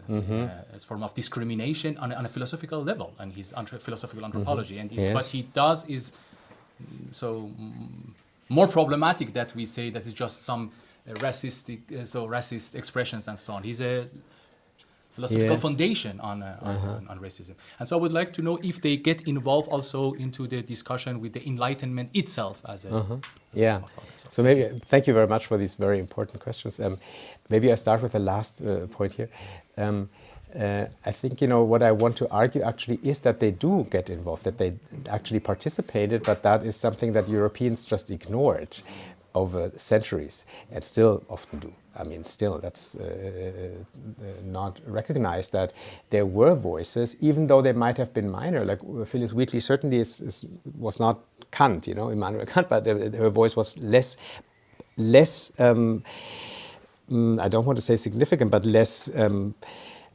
Speaker 3: a form of discrimination on a philosophical level, and his philosophical anthropology. And what he does is more problematic that we say that it's just some racist expressions and so on. He's a philosophical foundation on racism. And so I would like to know if they get involved also into the discussion with the Enlightenment itself as a...
Speaker 2: So maybe, thank you very much for these very important questions. Maybe I start with the last point here. I think, what I want to argue actually is that they do get involved, that they actually participated, but that is something that Europeans just ignored over centuries, and still often do. I mean, still, that's not recognized, that there were voices, even though they might have been minor. Like Phyllis Wheatley certainly was not Kant, Immanuel Kant, but her voice was less. I don't want to say significant, but less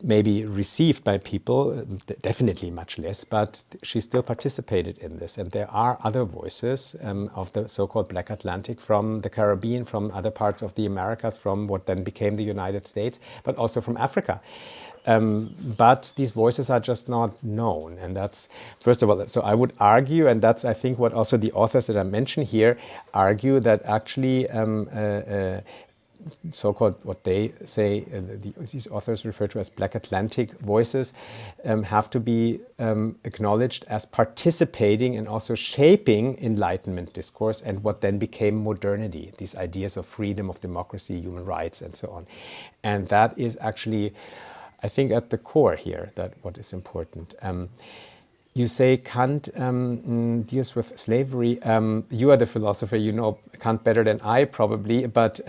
Speaker 2: maybe received by people, definitely much less, but she still participated in this. And there are other voices of the so-called Black Atlantic from the Caribbean, from other parts of the Americas, from what then became the United States, but also from Africa. But these voices are just not known. And that's, first of all, so I would argue, and that's, I think, what also the authors that I mentioned here argue, that actually so-called, what they say, these authors refer to as Black Atlantic voices, have to be acknowledged as participating and also shaping Enlightenment discourse and what then became modernity, these ideas of freedom, of democracy, human rights, and so on. And that is actually, I think, at the core here, that what is important. You say Kant deals with slavery. You are the philosopher, you know Kant better than I probably, but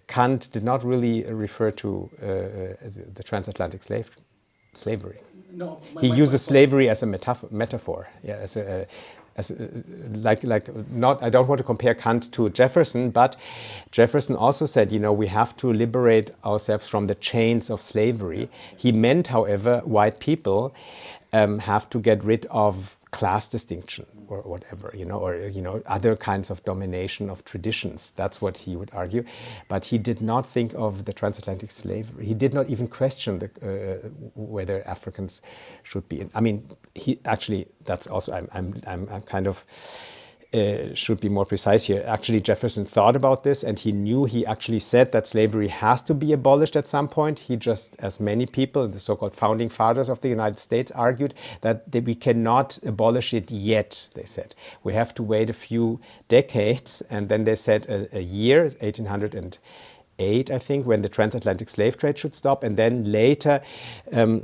Speaker 2: Kant did not really refer to the transatlantic slavery.
Speaker 3: No,
Speaker 2: He uses slavery as a metaphor. Yeah, not. I don't want to compare Kant to Jefferson, but Jefferson also said, you know, we have to liberate ourselves from the chains of slavery. He meant, however, white people have to get rid of class distinction or whatever, you know, or, you know, other kinds of domination of traditions. That's what he would argue. But he did not think of the transatlantic slavery. He did not even question whether Africans should be in. I mean, he actually, that's also, I'm kind of, should be more precise here. Actually, Jefferson thought about this, and he knew, he actually said that slavery has to be abolished at some point. He just, as many people, the so-called founding fathers of the United States, argued that we cannot abolish it yet, they said. We have to wait a few decades, and then they said a year, 1808, I think, when the transatlantic slave trade should stop, and then later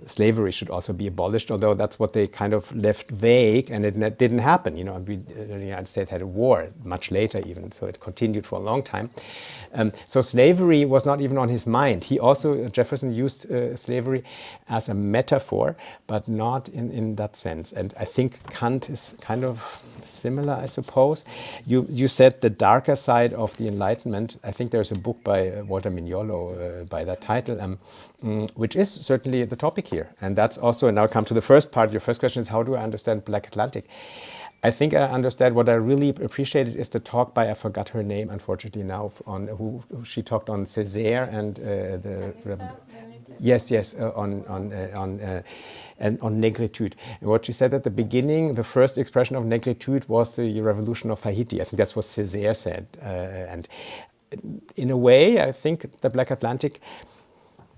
Speaker 2: slavery should also be abolished, although that's what they kind of left vague, and it didn't happen. You know, the United States had a war much later even, so it continued for a long time. So slavery was not even on his mind. He also, Jefferson used slavery as a metaphor, but not in that sense. And I think Kant is kind of similar, I suppose. You said the darker side of the Enlightenment. I think there's a book by Walter Mignolo by that title, which is certainly the topic here. And that's also, and now I come to the first part. Your first question is, how do I understand Black Atlantic? I think I understand. What I really appreciated is the talk by, I forgot her name, unfortunately now, on who she talked on Césaire and on negritude. And what she said at the beginning, the first expression of negritude was the revolution of Haiti. I think that's what Césaire said. And in a way, I think the Black Atlantic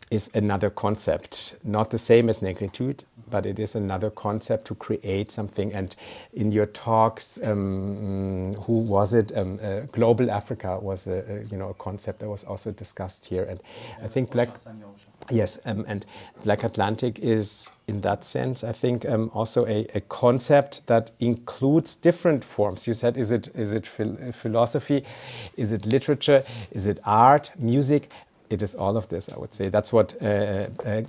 Speaker 2: is another concept, not the same as negritude, but it is another concept to create something. And in your talks, who was it? Global Africa was a concept that was also discussed here. And I think and Black Atlantic is, in that sense, I think also a concept that includes different forms. You said, is it philosophy? Is it literature? Is it art, music? It is all of this, I would say. That's what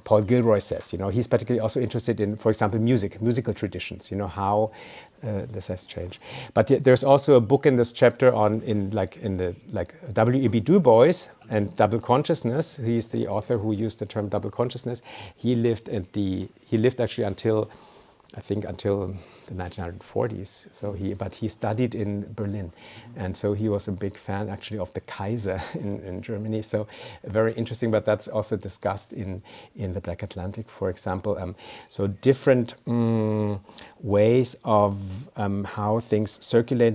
Speaker 2: Paul Gilroy says. You know, he's particularly also interested in, for example, musical traditions. You know, how this has changed. But there's also a book in this chapter on W.E.B. Du Bois and double consciousness. He's the author who used the term double consciousness. He lived actually until the 1940s. So he studied in Berlin, and so he was a big fan actually of the Kaiser in Germany. So very interesting. But that's also discussed in the Black Atlantic, for example. So different ways of how things circulate,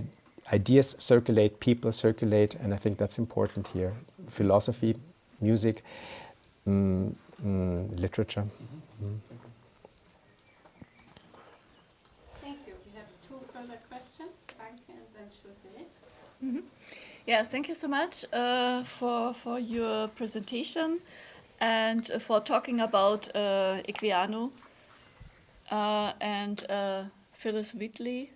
Speaker 2: ideas circulate, people circulate, and I think that's important here. Philosophy, music, literature. Mm-hmm.
Speaker 4: Mm-hmm. Yeah, thank you so much for your presentation and for talking about Equiano and Phyllis Wheatley,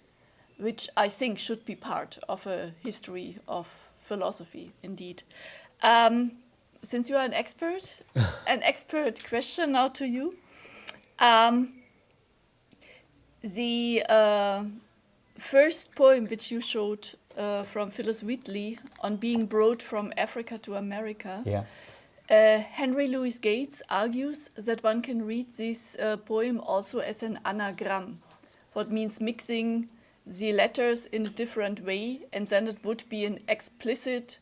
Speaker 4: which I think should be part of a history of philosophy, indeed. Since you are an expert, an expert question now to you. The first poem which you showed from Phyllis Wheatley on being brought from Africa to America Henry Louis Gates argues that one can read this poem also as an anagram, what means mixing the letters in a different way, and then it would be an explicit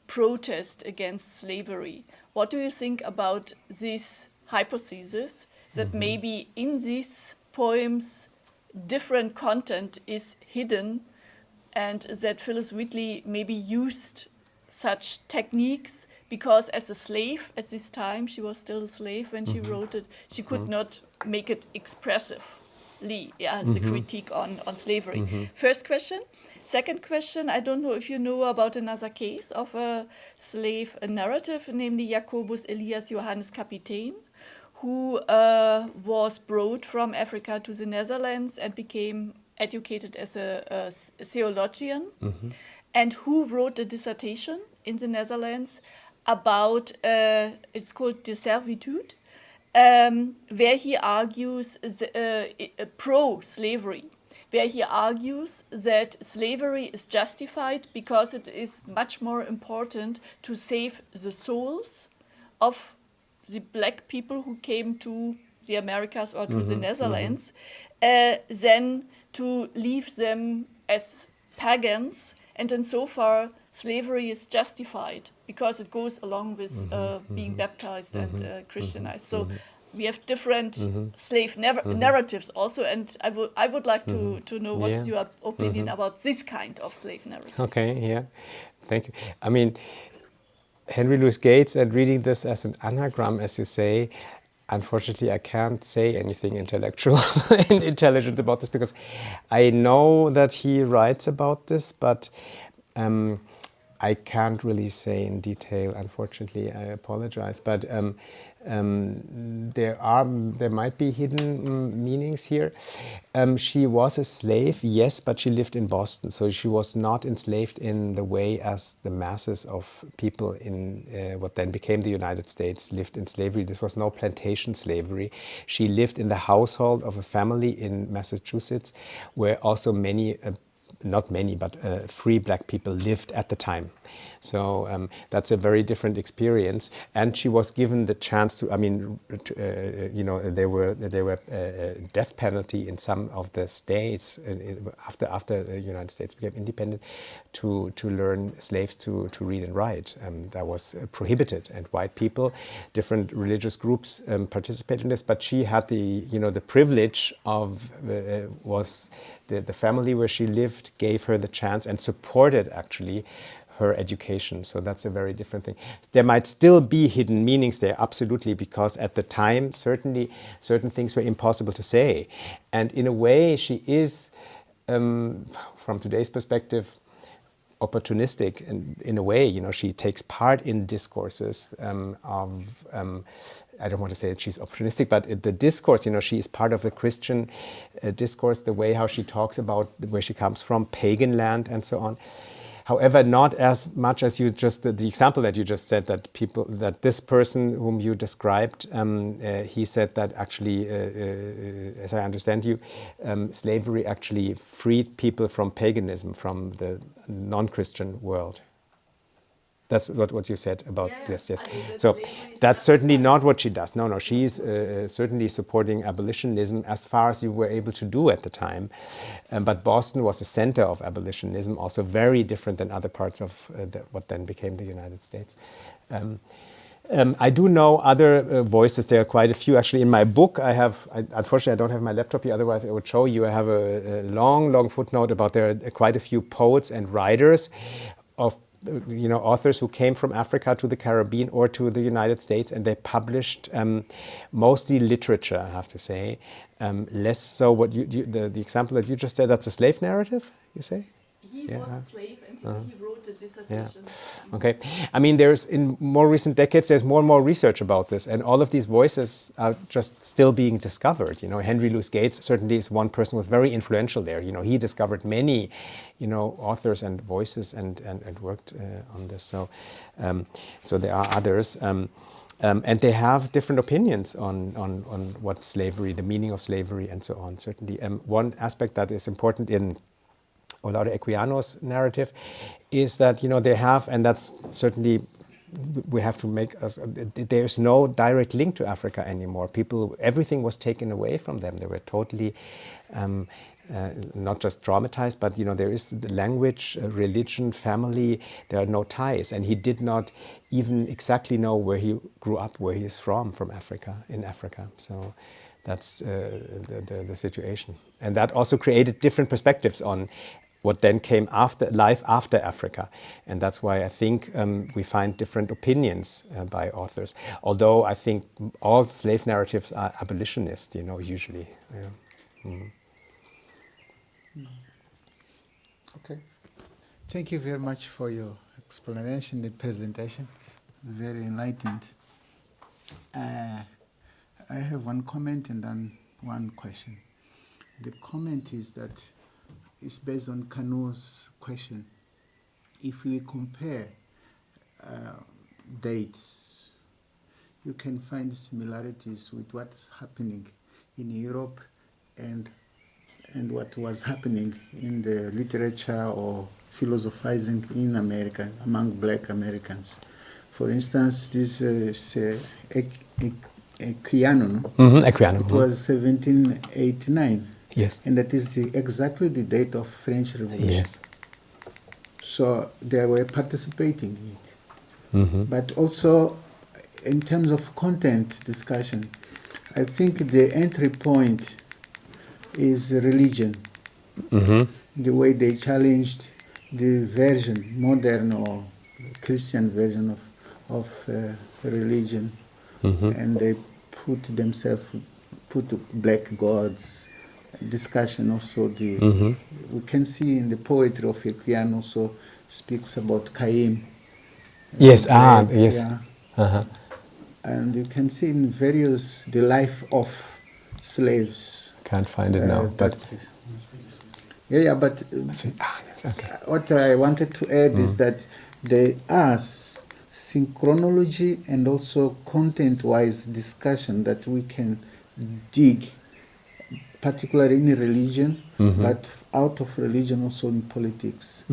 Speaker 4: protest against slavery. What do you think about this hypothesis that maybe in these poems different content is hidden, and that Phyllis Wheatley maybe used such techniques because as a slave at this time, she was still a slave when she wrote it, she could not make it expressively, the critique on slavery. First question. Second question, I don't know if you know about another case of a slave narrative, namely Jacobus Elias Johannes Kapitein, who was brought from Africa to the Netherlands and became educated as a theologian, and who wrote a dissertation in the Netherlands about, it's called De Servitude, where he argues pro-slavery, where he argues that slavery is justified because it is much more important to save the souls of the black people who came to the Americas or to the Netherlands than to leave them as pagans. And in so far, slavery is justified because it goes along with being baptized and Christianized. So we have different slave narratives also, and I would like to know what's your opinion about this kind of slave narrative.
Speaker 2: Okay, yeah, thank you. I mean, Henry Louis Gates, and reading this as an anagram, as you say, unfortunately, I can't say anything intellectual and intelligent about this because I know that he writes about this, but I can't really say in detail. Unfortunately, I apologize. But there might be hidden meanings here. She was a slave, yes, but she lived in Boston, so she was not enslaved in the way as the masses of people in what then became the United States lived in slavery. This was no plantation slavery. She lived in the household of a family in Massachusetts, where also many not many, but free black people lived at the time. So that's a very different experience. And she was given the chance to, I mean, there were death penalty in some of the states after the United States became independent to learn slaves to read and write. That was prohibited, and white people, different religious groups participated in this. But she had the privilege of the family where she lived gave her the chance and supported actually her education. So that's a very different thing. There might still be hidden meanings there, absolutely, because at the time, certainly, certain things were impossible to say. And in a way, she is, from today's perspective, opportunistic. And in a way, she takes part in discourses of, I don't want to say that she's opportunistic, but the discourse, she is part of the Christian discourse, the way how she talks about where she comes from, pagan land and so on. However, not as much as you just, the example that you just said, that this person whom you described, he said that actually, as I understand you, slavery actually freed people from paganism, from the non-Christian world. That's what you said about this, yes. So that's certainly not what she does. No, she's certainly supporting abolitionism as far as you were able to do at the time. But Boston was a center of abolitionism, also very different than other parts of what then became the United States. I do know other voices. There are quite a few. Actually, in my book, unfortunately, I don't have my laptop here, otherwise I would show you. I have a long footnote about there are quite a few poets and writers of authors who came from Africa to the Caribbean or to the United States, and they published mostly literature, I have to say. Less so what the example that you just said, that's a slave narrative, you say?
Speaker 4: He was a slave and he wrote a dissertation.
Speaker 2: Yeah. Okay. I mean, in more recent decades, there's more and more research about this, and all of these voices are just still being discovered. Henry Louis Gates certainly is one person who was very influential there. He discovered many, authors and voices and worked on this. So, so there are others. And they have different opinions on what slavery, the meaning of slavery, and so on. Certainly, one aspect that is important in Olaudah Equiano's narrative is that they have, and that's certainly we have to make us, there's no direct link to Africa anymore. People, everything was taken away from them. They were totally not just traumatized, but there is the language, religion, family. There are no ties, and he did not even exactly know where he grew up, where he is from Africa, in Africa. So that's the situation, and that also created different perspectives on what then came after life after Africa. And that's why I think we find different opinions by authors. Although I think all slave narratives are abolitionist, usually. Yeah. Mm.
Speaker 5: Okay. Thank you very much for your explanation and presentation. Very enlightened. I have one comment and then one question. The comment is that it's based on Kanu's question. If we compare dates, you can find similarities with what's happening in Europe and what was happening in the literature or philosophizing in America among Black Americans. For instance, this Equiano,
Speaker 2: Equiano.
Speaker 5: It was 1789.
Speaker 2: Yes.
Speaker 5: And that is exactly the date of French Revolution.
Speaker 2: Yes.
Speaker 5: So they were participating in it. But also, in terms of content discussion, I think the entry point is religion. The way they challenged the version, modern or Christian version of religion, and they put black gods. Discussion also we can see in the poetry of Equiano also speaks about Cain.
Speaker 2: Yes,
Speaker 5: black,
Speaker 2: yes.
Speaker 5: Yeah. And you can see in various the life of slaves.
Speaker 2: Can't find it now, but
Speaker 5: but
Speaker 2: yes, okay.
Speaker 5: What I wanted to add is that there are synchronology and also content-wise discussion that we can dig, particularly in religion, but out of religion also in politics.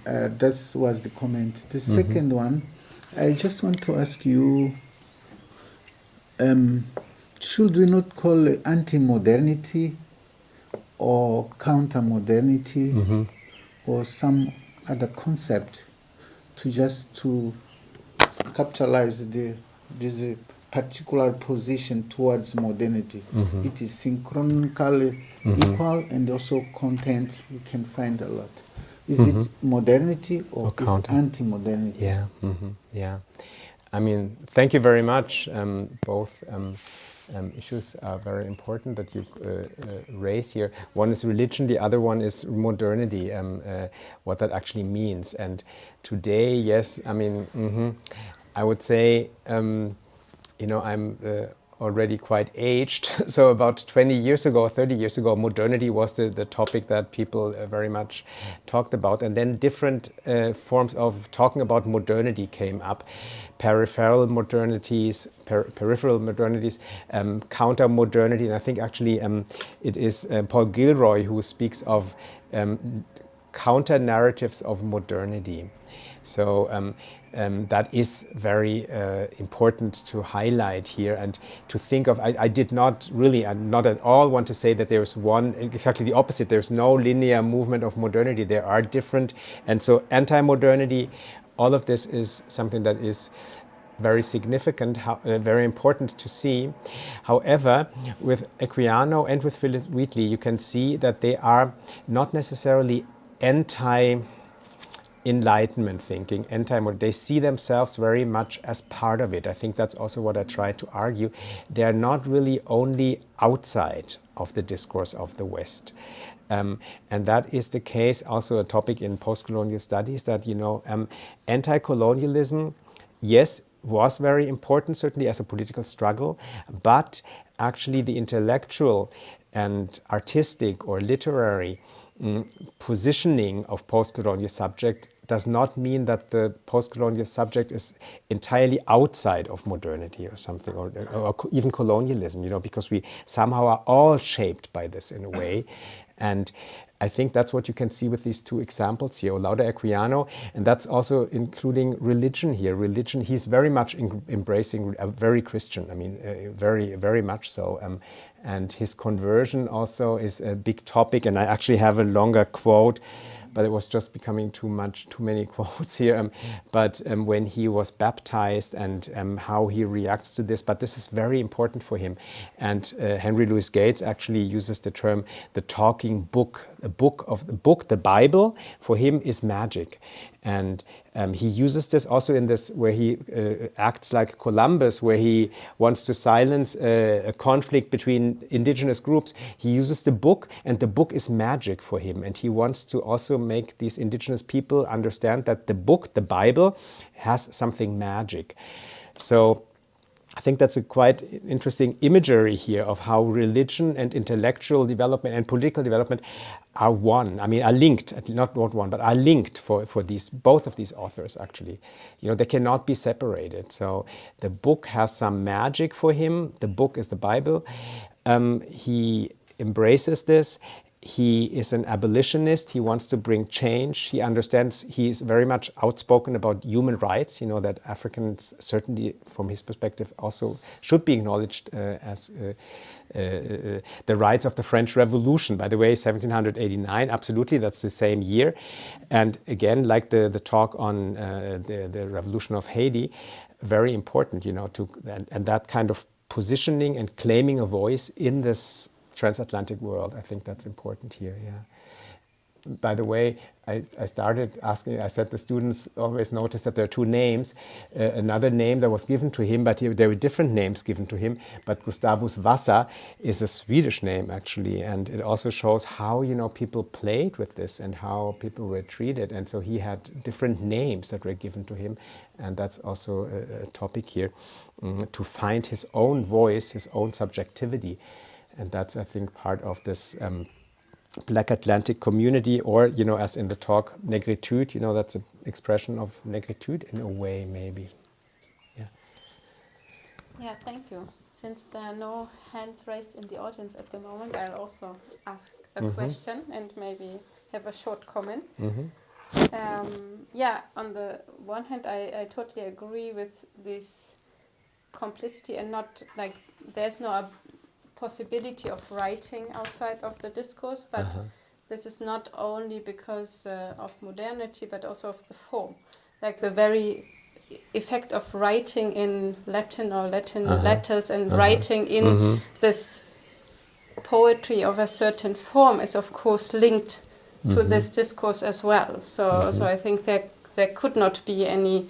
Speaker 5: That was the comment. The second one, I just want to ask you, should we not call it anti-modernity or counter-modernity or some other concept to capitalize this particular position towards modernity? It is synchronically equal, and also content we can find a lot. Is it modernity or is it anti-modernity?
Speaker 2: Yeah, yeah. I mean, thank you very much. Both issues are very important that you raise here. One is religion, the other one is modernity, what that actually means. And today, yes, I mean, I would say, I'm already quite aged. So about 20 years ago, 30 years ago, modernity was the topic that people very much talked about. And then different forms of talking about modernity came up. Peripheral modernities, counter-modernity. And I think actually it is Paul Gilroy who speaks of counter-narratives of modernity. So that is very important to highlight here and to think of. I did not really, and not at all want to say that there's one, exactly the opposite. There's no linear movement of modernity. There are different, and so anti-modernity, all of this is something that is very significant, very important to see. However, with Equiano and with Philip Wheatley, you can see that they are not necessarily Enlightenment thinking, they see themselves very much as part of it. I think that's also what I try to argue. They are not really only outside of the discourse of the West. And that is the case, also a topic in postcolonial studies, that, anti-colonialism, yes, was very important, certainly as a political struggle, but actually the intellectual and artistic or literary positioning of postcolonial subject does not mean that the postcolonial subject is entirely outside of modernity or something, or even colonialism, because we somehow are all shaped by this in a way. And I think that's what you can see with these two examples here, Olaudah Equiano, and that's also including religion here. Religion, he's very much embracing, very Christian, I mean, very, very much so. And his conversion also is a big topic, and I actually have a longer quote, but it was just becoming too many quotes here. But when he was baptized and how he reacts to this, but this is very important for him. And Henry Louis Gates actually uses the term the talking book, the Bible, for him is magic. And he uses this also in this, where he acts like Columbus, where he wants to silence a conflict between indigenous groups. He uses the book, and the book is magic for him. And he wants to also make these indigenous people understand that the book, the Bible, has something magic. So I think that's a quite interesting imagery here of how religion and intellectual development and political development are one. I mean, are linked, not one, but are linked for these, both of these authors, actually. You know, they cannot be separated. So the book has some magic for him. The book is the Bible. He embraces this. He is an abolitionist. He wants to bring change. He understands, he is very much outspoken about human rights, you know, that Africans certainly, from his perspective, also should be acknowledged as the rights of the French Revolution. By the way, 1789, absolutely, that's the same year. And again, like the talk on the Revolution of Haiti, very important, you know, and that kind of positioning and claiming a voice in this transatlantic world. I think that's important here, yeah. By the way, I started asking, I said the students always notice that there are two names. Another name that was given to him, but there were different names given to him, but Gustavus Vasa is a Swedish name, actually, and it also shows how, you know, people played with this and how people were treated, and so he had different names that were given to him, and that's also a topic here, to find his own voice, his own subjectivity. And that's, I think, part of this Black Atlantic community, or, you know, as in the talk, negritude, you know, that's an expression of negritude in a way, maybe. Yeah.
Speaker 1: Yeah, thank you. Since there are no hands raised in the audience at the moment, I'll also ask a question and maybe have a short comment. Yeah, on the one hand, I totally agree with this complicity, and not like there's no possibility of writing outside of the discourse, but this is not only because of modernity, but also of the form. Like the very effect of writing in Latin or Latin letters and writing in this poetry of a certain form is, of course, linked to this discourse as well. So I think there could not be any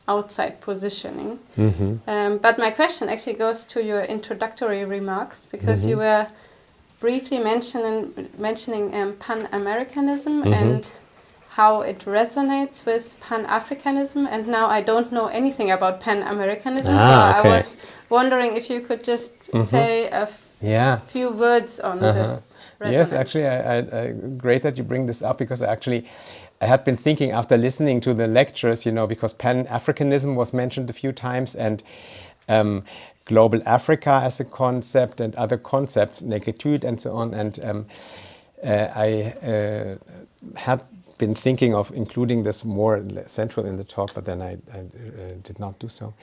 Speaker 1: outside positioning. But my question actually goes to your introductory remarks, because you were briefly mentioning Pan-Americanism and how it resonates with Pan-Africanism, and now I don't know anything about Pan-Americanism, so I was wondering if you could just say a few words on this resonance.
Speaker 2: Yes, actually, great that you bring this up, because I had been thinking after listening to the lectures, you know, because Pan-Africanism was mentioned a few times, and global Africa as a concept and other concepts, negritude and so on, and I had been thinking of including this more central in the talk, but then I did not do so.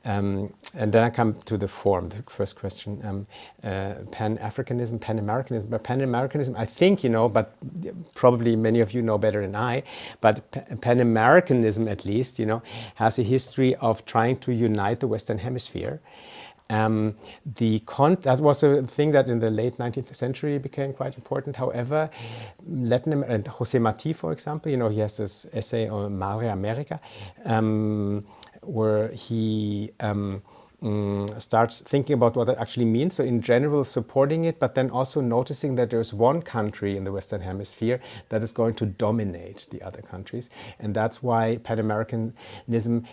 Speaker 2: And then I come to the form, the first question, Pan-Africanism, Pan-Americanism. But Pan-Americanism, I think, you know, but probably many of you know better than I, but Pan-Americanism, at least, you know, has a history of trying to unite the Western Hemisphere. That was a thing that in the late 19th century became quite important. However, and José Martí, for example, you know, he has this essay on Madre America, where he starts thinking about what that actually means. So in general, supporting it, but then also noticing that there's one country in the Western Hemisphere that is going to dominate the other countries. And that's why Pan-Americanism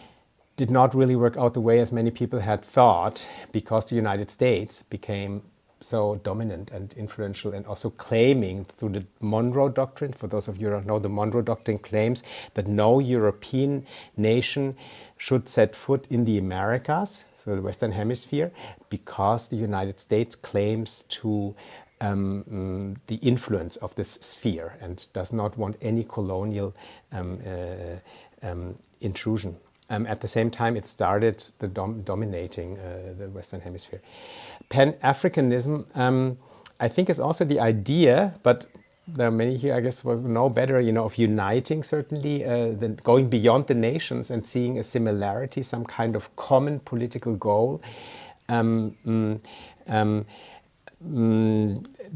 Speaker 2: did not really work out the way as many people had thought, because the United States became so dominant and influential, and also claiming through the Monroe Doctrine. For those of you who don't know, the Monroe Doctrine claims that no European nation should set foot in the Americas, so the Western Hemisphere, because the United States claims to the influence of this sphere and does not want any colonial intrusion. At the same time, it started dominating the Western Hemisphere. Pan-Africanism, I think, is also the idea, but there are many here, I guess, will know better, of uniting, certainly, going beyond the nations and seeing a similarity, some kind of common political goal.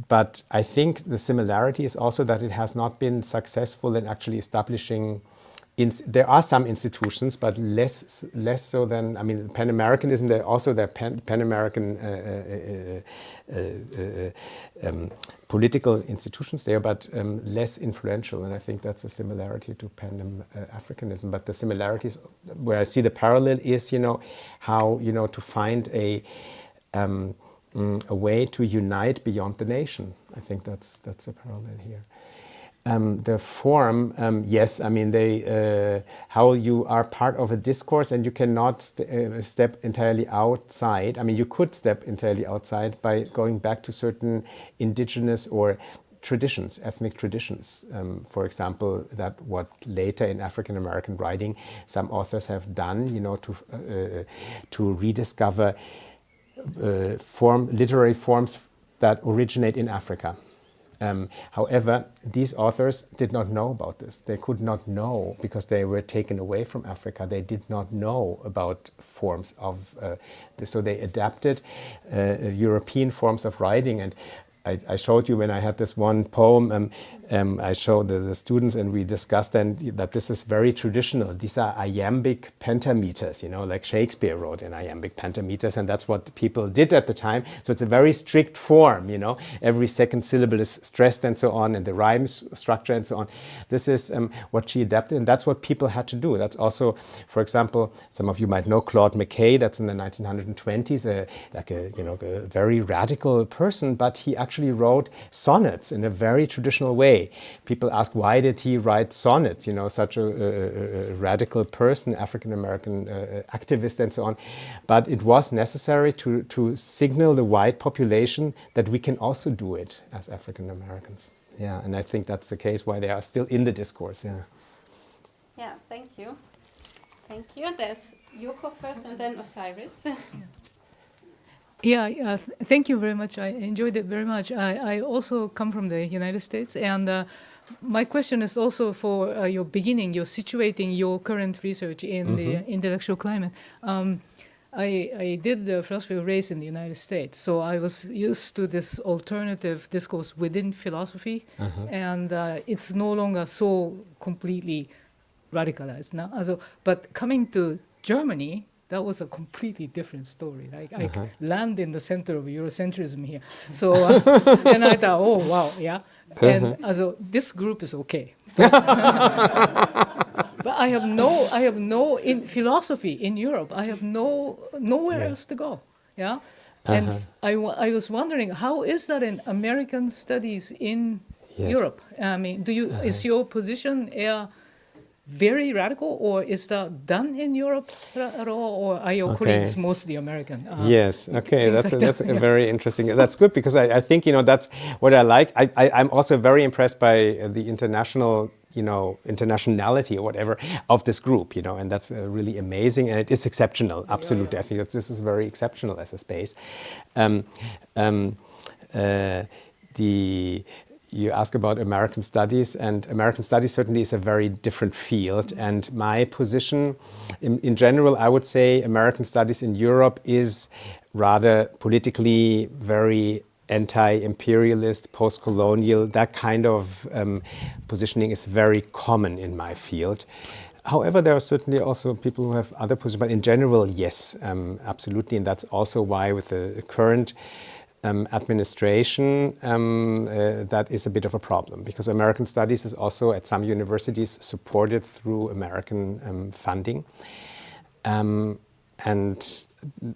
Speaker 2: But I think the similarity is also that it has not been successful in actually establishing. There are some institutions, but less so than, Pan-Americanism. There are also Pan-American political institutions there, but less influential. And I think that's a similarity to Pan-Africanism. But the similarities, where I see the parallel is, how to find a way to unite beyond the nation. I think that's a parallel here. The form, yes, how you are part of a discourse and you cannot step entirely outside. You could step entirely outside by going back to certain indigenous or traditions, ethnic traditions. For example, that what later in African American writing some authors have done, to rediscover literary forms that originate in Africa. However, these authors did not know about this. They could not know because they were taken away from Africa. They did not know about forms of this. So they adapted European forms of writing. And I showed you when I had this one poem, I showed the students and we discussed then that this is very traditional. These are iambic pentameters, like Shakespeare wrote in iambic pentameters, and that's what people did at the time. So it's a very strict form, every second syllable is stressed and so on, and the rhyme structure and so on. This is what she adapted, and that's what people had to do. That's also, for example, some of you might know Claude McKay, that's in the 1920s, a very radical person, but he actually wrote sonnets in a very traditional way. People ask, why did he write sonnets? Such a radical person, African-American activist and so on. But it was necessary to signal the white population that we can also do it as African-Americans. Yeah, and I think that's the case why they are still in the discourse. Yeah.
Speaker 1: Yeah, thank you. Thank you. There's Yoko first and then Osiris.
Speaker 6: Yeah, thank you very much. I enjoyed it very much. I also come from the United States, and my question is also for your beginning, you're situating your current research in the intellectual climate. I did the philosophy of race in the United States, so I was used to this alternative discourse within philosophy, and it's no longer so completely radicalized now. But coming to Germany, that was a completely different story. Like I land in the center of Eurocentrism here. So then I thought, oh wow, yeah. And this group is okay. But I have no in philosophy in Europe. I have nowhere else to go. Yeah. And I was wondering, how is that in American studies in Europe? Is your position very radical, or is that done in Europe at all, or are your colleagues mostly American?
Speaker 2: Yes, okay, that's a very interesting. That's good because I think that's what I like. I'm also very impressed by the internationality or whatever of this group, and that's really amazing, and it is exceptional. Absolutely, I think that this is very exceptional as a space. You ask about American studies, and American studies certainly is a very different field. And my position, in general, I would say American studies in Europe is rather politically very anti-imperialist, post-colonial. That kind of positioning is very common in my field. However, there are certainly also people who have other positions, but in general, yes, absolutely. And that's also why with the current administration, that is a bit of a problem, because American studies is also at some universities supported through American funding. And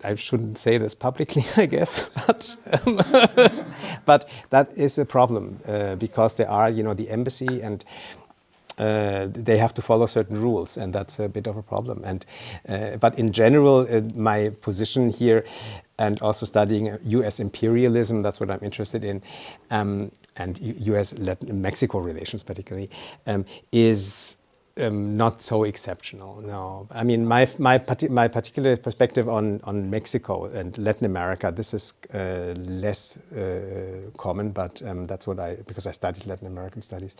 Speaker 2: I shouldn't say this publicly, I guess, but that is a problem because there are, the embassy and they have to follow certain rules, and that's a bit of a problem. And but in general, my position here and also studying U.S. imperialism. That's what I'm interested in, and U.S.-Mexico relations particularly, is not so exceptional. No, I mean my particular perspective on Mexico and Latin America. This is less common, but that's what because I studied Latin American studies.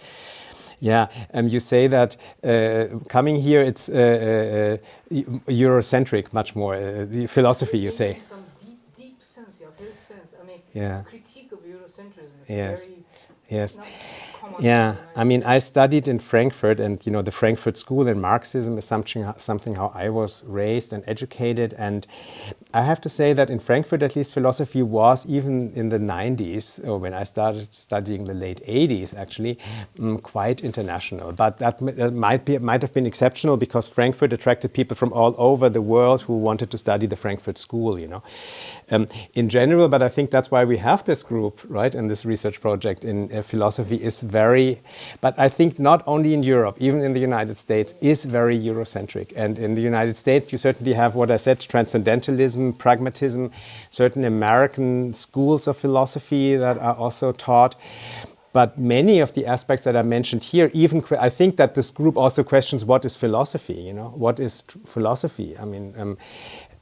Speaker 2: Yeah, you say that coming here it's Eurocentric much more. The philosophy, you say.
Speaker 6: In some deep sense, yeah, felt sense. I mean,
Speaker 2: Yeah.
Speaker 6: critique of Eurocentrism is
Speaker 2: Yes.
Speaker 6: very
Speaker 2: Yes.
Speaker 6: not common.
Speaker 2: Yeah, I mean, I studied in Frankfurt, and the Frankfurt School and Marxism is something how I was raised and educated. And I have to say that in Frankfurt, at least, philosophy was, even in the 90s, or when I started studying the late 80s, actually, quite international. But that might have been exceptional because Frankfurt attracted people from all over the world who wanted to study the Frankfurt School, in general. But I think that's why we have this group, right, and this research project in philosophy is very, but I think not only in Europe, even in the United States, is very Eurocentric. And in the United States, you certainly have what I said, transcendentalism, pragmatism, certain American schools of philosophy that are also taught. But many of the aspects that I mentioned here, even I think that this group also questions what is philosophy, what is philosophy? I mean,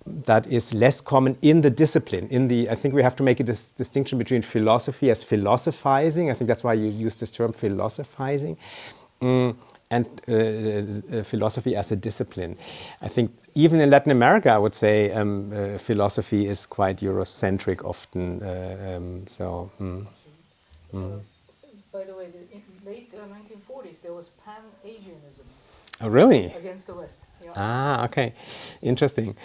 Speaker 2: that is less common in the discipline. I think we have to make a distinction between philosophy as philosophizing. I think that's why you use this term philosophizing, and philosophy as a discipline. I think even in Latin America, I would say philosophy is quite Eurocentric often.
Speaker 6: By the way, in late 1940s, there was Pan-Asianism.
Speaker 2: Oh, really?
Speaker 6: Against the West. Yeah.
Speaker 2: Ah, okay. Interesting.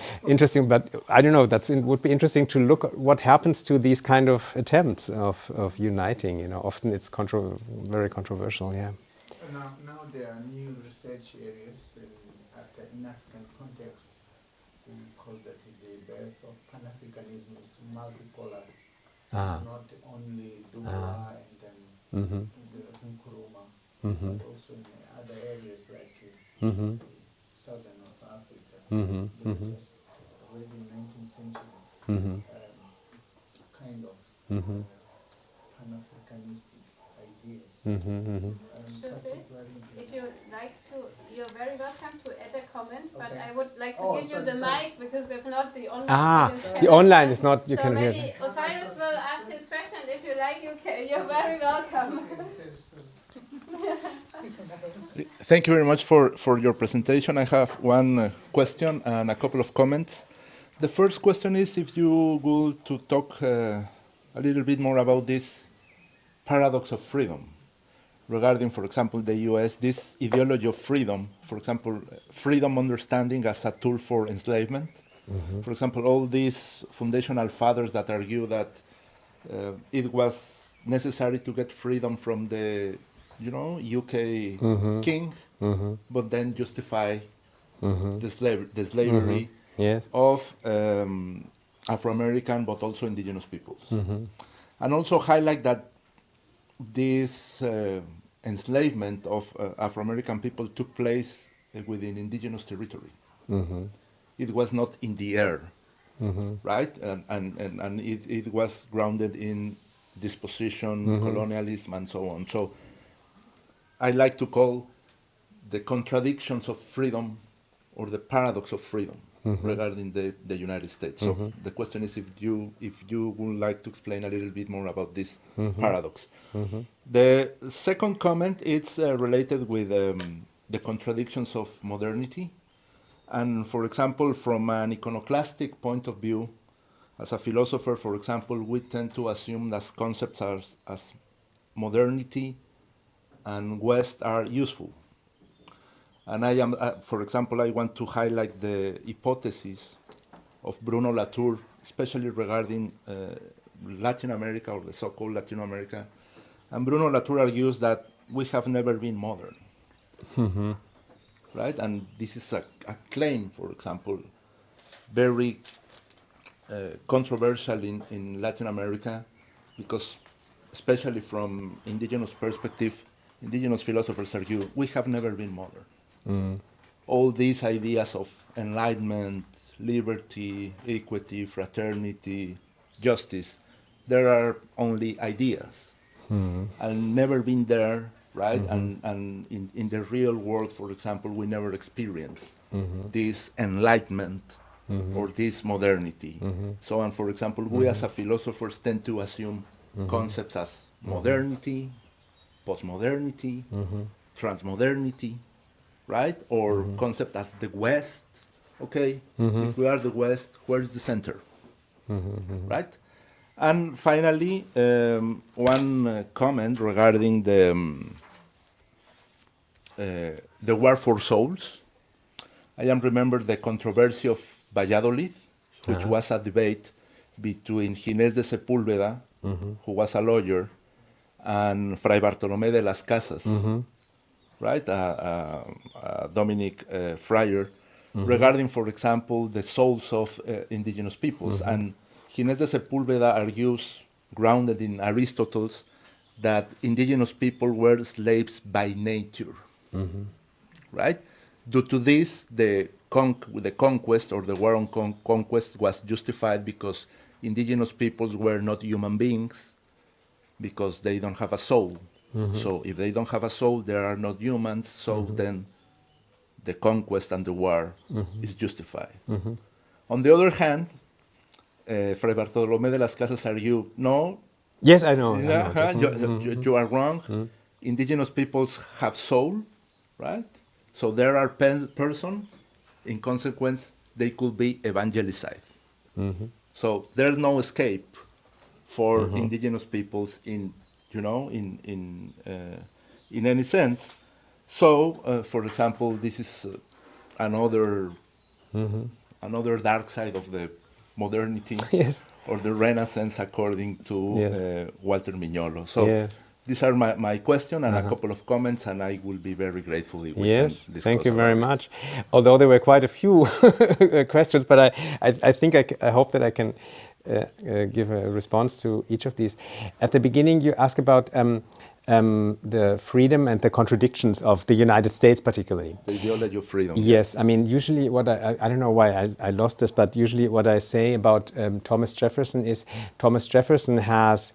Speaker 2: But I don't know, would be interesting to look at what happens to these kind of attempts of uniting. Often it's very controversial, yeah.
Speaker 5: Now there are new research areas in African context. We call that the birth of Pan-Africanism is multipolar. It's not only Dubois and then Nkrumah, but also in other areas like southern of Africa. Just already in the 19th century, kind of Pan-Africanistic ideas.
Speaker 1: If you like to, you're very welcome to add a comment, but
Speaker 5: Okay.
Speaker 1: I would like to give you the mic because if not, the online audience
Speaker 2: The
Speaker 1: cannot
Speaker 2: online
Speaker 1: hear.
Speaker 2: is not, you
Speaker 1: So
Speaker 2: can hear
Speaker 1: maybe
Speaker 2: it.
Speaker 1: Osiris will ask his question. If you like, you're very welcome.
Speaker 7: Thank you very much for your presentation. I have one question and a couple of comments. The first question is if you would to talk a little bit more about this paradox of freedom regarding, for example, the US, this ideology of freedom, for example, freedom understanding as a tool for enslavement. For example, all these foundational fathers that argue that it was necessary to get freedom from the UK king, but then justify the slavery
Speaker 2: Yes.
Speaker 7: of Afro-American, but also indigenous peoples. And also highlight that this enslavement of Afro-American people took place within indigenous territory. It was not in the air, right? And it was grounded in disposition, colonialism, and so on. So I like to call the contradictions of freedom or the paradox of freedom regarding the United States. So the question is if you would like to explain a little bit more about this paradox. The second comment is related with the contradictions of modernity. And for example, from an iconoclastic point of view, as a philosopher, for example, we tend to assume that concepts as modernity and West are useful. And I am, for example, I want to highlight the hypothesis of Bruno Latour, especially regarding Latin America or the so-called Latin America. And Bruno Latour argues that we have never been modern, right? And this is a claim, for example, very controversial in Latin America, because especially from indigenous perspective, indigenous philosophers argue we have never been modern. All these ideas of enlightenment, liberty, equity, fraternity, justice, there are only ideas and never been there, right? And in the real world, for example, we never experience this enlightenment or this modernity. So, and for example, we as a philosophers tend to assume concepts as modernity, postmodernity, transmodernity, right? Or concept as the West. Okay, if we are the West, where is the center? Right? And finally, one comment regarding the war for souls. I am remember the controversy of Valladolid, which was a debate between Ginés de Sepúlveda, who was a lawyer, and Fray Bartolomé de las Casas, right, a Dominic friar, regarding, for example, the souls of indigenous peoples. And Ginés de Sepúlveda argues, grounded in Aristotle, that indigenous people were slaves by nature, right? Due to this, the conquest or the war on conquest was justified because indigenous peoples were not human beings, because they don't have a soul. So if they don't have a soul, they are not humans, so then the conquest and the war is justified. On the other hand, Fray Bartolomé de las Casas argued, no.
Speaker 2: Yes, I know.
Speaker 7: You are wrong. Indigenous peoples have soul, right? So there are persons, in consequence, they could be evangelized. So there's no escape for indigenous peoples in any sense. So, for example, this is another dark side of the modernity or the Renaissance, according to Walter Mignolo. So these are my question and a couple of comments, and I will be very grateful if we can discuss.
Speaker 2: Thank you very much. Although there were quite a few questions, but I think I hope that I can give a response to each of these. At the beginning, you asked about the freedom and the contradictions of the United States, particularly.
Speaker 7: The ideology of freedom.
Speaker 2: Yes, I mean, usually what I don't know why I lost this, but usually what I say about Thomas Jefferson is Thomas Jefferson has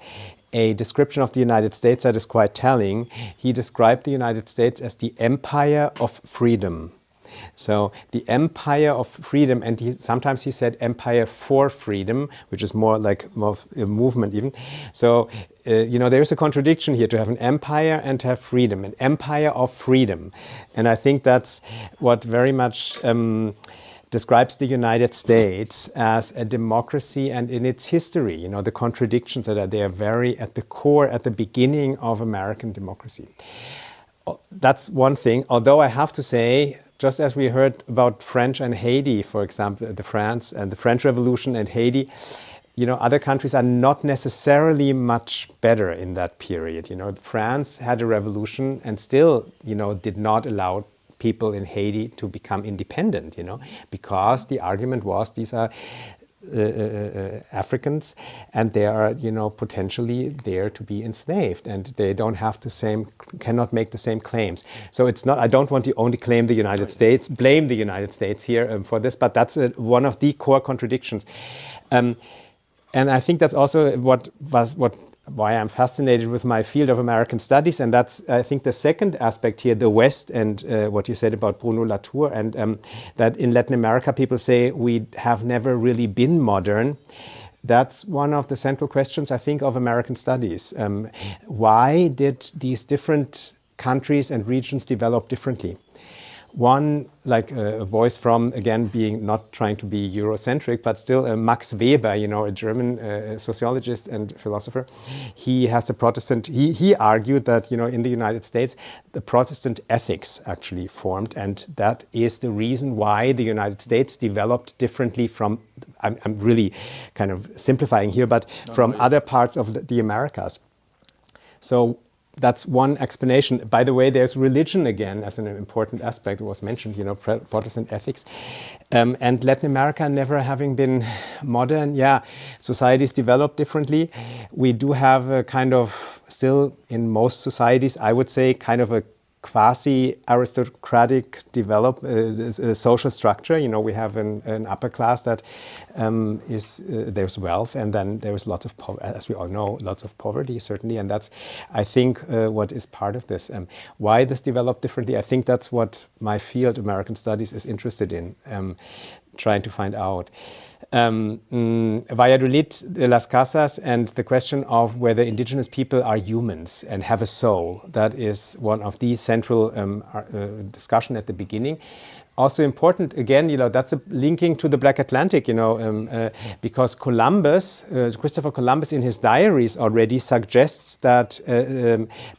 Speaker 2: a description of the United States that is quite telling. He described the United States as the empire of freedom. So the empire of freedom, and sometimes he said empire for freedom, which is more like a movement even. So, there is a contradiction here to have an empire and to have freedom, an empire of freedom. And I think that's what very much describes the United States as a democracy, and in its history, the contradictions that are there very at the core, at the beginning of American democracy. That's one thing, although I have to say, just as we heard about French and Haiti, for example, the French Revolution and Haiti, other countries are not necessarily much better in that period. France had a revolution and still, did not allow people in Haiti to become independent, because the argument was these are Africans, and they are, potentially there to be enslaved, and they don't have cannot make the same claims. So it's not. I don't want to only blame the United States here for this, but that's one of the core contradictions, and I think that's also why I'm fascinated with my field of American studies, and that's, I think, the second aspect here, the West, and what you said about Bruno Latour, and that in Latin America people say we have never really been modern. That's one of the central questions, I think, of American studies. Why did these different countries and regions develop differently? One, like a voice from, again, being not trying to be Eurocentric, but still Max Weber, a German sociologist and philosopher. He has the Protestant, he argued that, in the United States, the Protestant ethics actually formed, and that is the reason why the United States developed differently from, I'm really kind of simplifying here, but from other parts of the Americas. So that's one explanation. By the way, there's religion again as an important aspect. It was mentioned, Protestant ethics. And Latin America never having been modern, societies develop differently. We do have a kind of, still in most societies, I would say, kind of a quasi-aristocratic social structure. You know, we have an upper class that there's wealth, and then there's lots of as we all know, lots of poverty, certainly, and that's, I think, what is part of this. Why this developed differently, I think that's what my field, American Studies, is interested in, trying to find out. Valladolid de las Casas and the question of whether indigenous people are humans and have a soul. That is one of the central discussion at the beginning. Also important, again, you know, that's linking to the Black Atlantic, you know, because Columbus, Christopher Columbus in his diaries already suggests that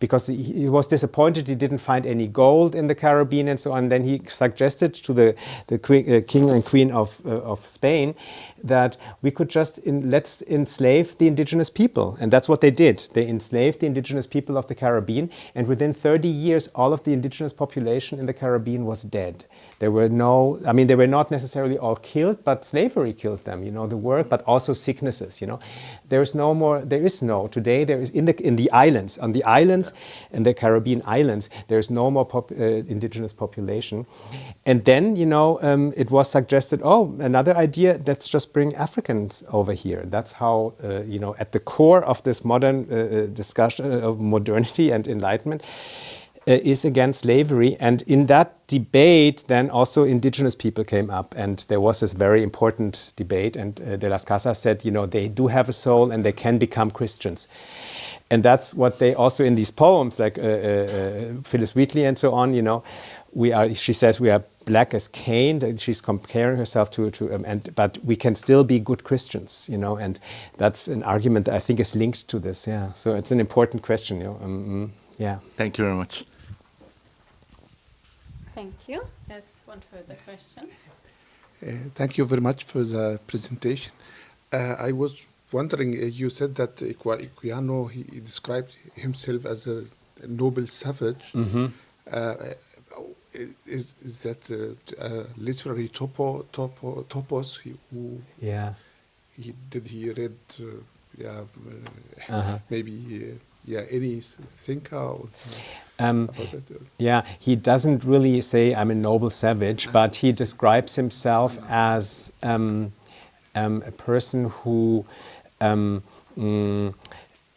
Speaker 2: because he was disappointed he didn't find any gold in the Caribbean and so on, then he suggested to the king and queen of Spain that we could just let's enslave the indigenous people. And that's what they did. They enslaved the indigenous people of the Caribbean, and within 30 years, all of the indigenous population in the Caribbean was dead. There were no, I mean, they were not necessarily all killed, but slavery killed them, you know, the work, but also sicknesses, you know. There is no, today there is, in the islands, on the islands, in the Caribbean islands, there's no more indigenous population. And then, you know, it was suggested, oh, another idea, let's just bring Africans over here. That's how, you know, at the core of this modern discussion of modernity and enlightenment, is against slavery. And in that debate, then also indigenous people came up, and there was this very important debate, and de las Casas said, you know, they do have a soul and they can become Christians. And that's what they also in these poems, like Phyllis Wheatley and so on, you know, she says we are black as Cain. She's comparing herself to but we can still be good Christians, you know, and that's an argument that I think is linked to this. Yeah, so it's an important question, you know. Yeah.
Speaker 7: Thank you very much.
Speaker 1: Thank you. There's one further question.
Speaker 8: Thank you very much for the presentation. I was wondering, you said that Equiano, he described himself as a noble savage.
Speaker 2: Mm-hmm.
Speaker 8: Is that literary topos?
Speaker 2: Yeah.
Speaker 8: Did he read? Maybe. Any thinker about that?
Speaker 2: Yeah, he doesn't really say I'm a noble savage, but he describes himself as a person who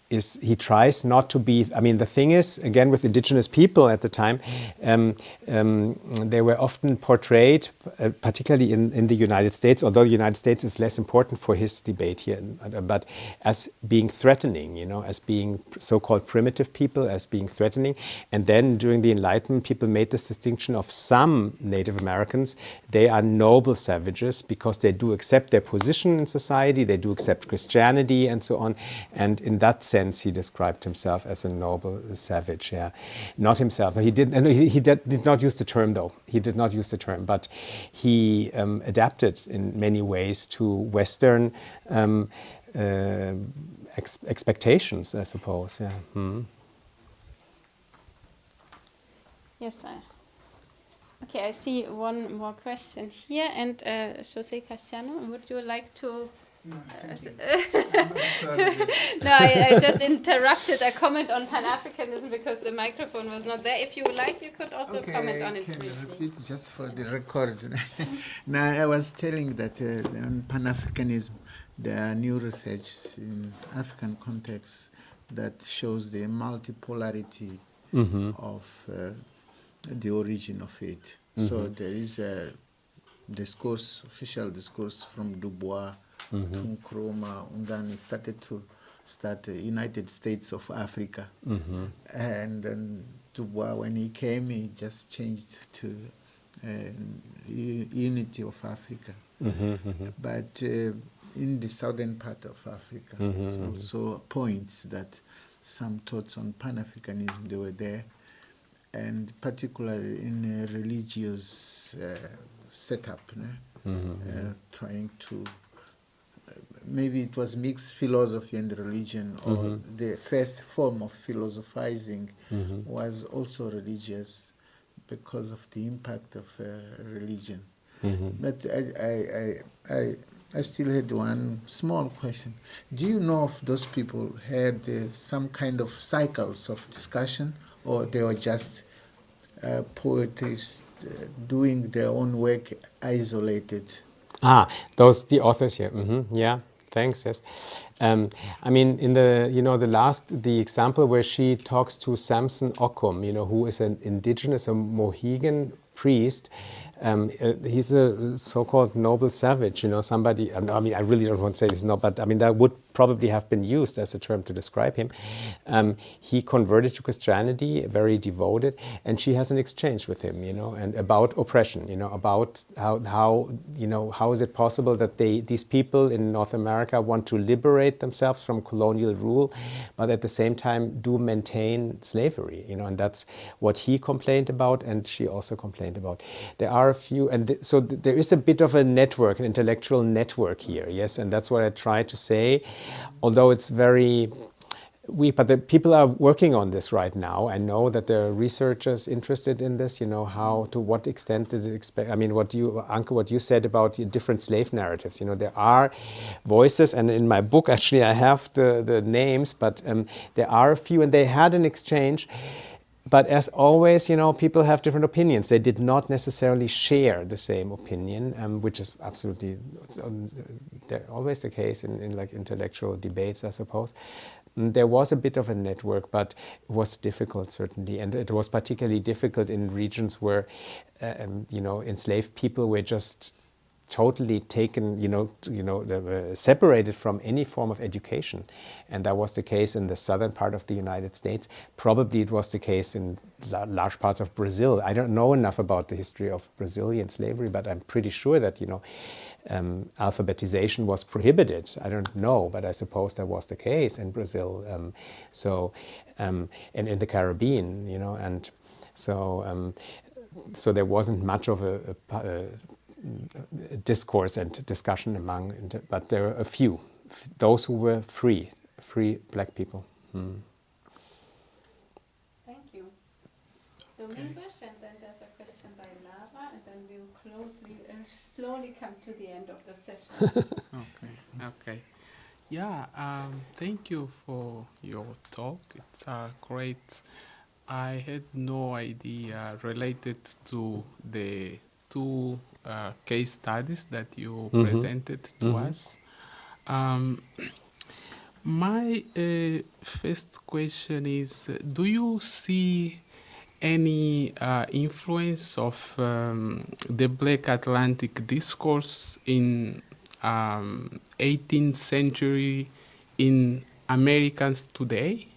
Speaker 2: he tries not to be. I mean, the thing is, again, with indigenous people at the time, they were often portrayed, particularly in the United States, although the United States is less important for his debate here, but as being threatening, you know, as being so-called primitive people, as being threatening. And then during the Enlightenment, people made this distinction of some Native Americans. They are noble savages because they do accept their position in society, they do accept Christianity and so on. And in that sense, he described himself as a noble savage. Yeah, not himself. No, he did. No, he did not use the term, though. He did not use the term, but he adapted in many ways to Western expectations, I suppose. Yeah. Mm-hmm.
Speaker 1: Yes, okay, I see one more question here, and José Castellano, would you like to?
Speaker 5: No,
Speaker 1: no, I just interrupted a comment on Pan-Africanism because the microphone was not there. If you would like, you could also comment on it briefly.
Speaker 5: Repeat just for the records. Now, I was telling that on Pan-Africanism, there are new research in African context that shows the multipolarity of the origin of it. So there is a discourse, official discourse from Du Bois, to Nkrumah, and then he started to start the United States of Africa. And then Du Bois, when he came, he just changed to Unity of Africa. But in the southern part of Africa, also points that some thoughts on Pan-Africanism, they were there, and particularly in a religious setup, trying to maybe it was mixed philosophy and religion, or the first form of philosophizing was also religious because of the impact of religion. But I still had one small question. Do you know if those people had some kind of cycles of discussion, or they were just poets doing their own work isolated.
Speaker 2: Those the authors here. Yeah, thanks. Yes, I mean in the the example where she talks to Samson Occom, who is an indigenous, a Mohegan priest. He's a so-called noble savage, somebody, I mean, I really don't want to say this, but I mean, that would probably have been used as a term to describe him. He converted to Christianity, very devoted, and she has an exchange with him, and about oppression, about how is it possible that these people in North America want to liberate themselves from colonial rule, but at the same time do maintain slavery, and that's what he complained about, and she also complained about. There are a few, and so there is a bit of a network, an intellectual network here, yes, and that's what I try to say, although it's very weak, but the people are working on this right now. I know that there are researchers interested in this, how, to what extent did it expect, I mean, Anke, what you said about the different slave narratives, there are voices, and in my book, actually, I have the names, but there are a few, and they had an exchange. But as always, people have different opinions. They did not necessarily share the same opinion, which is absolutely always the case in like intellectual debates, I suppose. There was a bit of a network, but it was difficult, certainly. And it was particularly difficult in regions where, enslaved people were just totally taken, separated from any form of education. And that was the case in the southern part of the United States. Probably it was the case in large parts of Brazil. I don't know enough about the history of Brazilian slavery, but I'm pretty sure that, alphabetization was prohibited. I don't know, but I suppose that was the case in Brazil. And in the Caribbean, and so there wasn't much of a discourse and discussion among, but there are a few, those who were free black people.
Speaker 1: Thank you. Domingos, and then there's a question by Lara, and then we'll slowly come to the end of the session.
Speaker 9: Okay. Yeah, thank you for your talk. It's great. I had no idea related to the two case studies that you presented to us. My first question is, do you see any influence of the Black Atlantic discourse in 18th century in Americans today?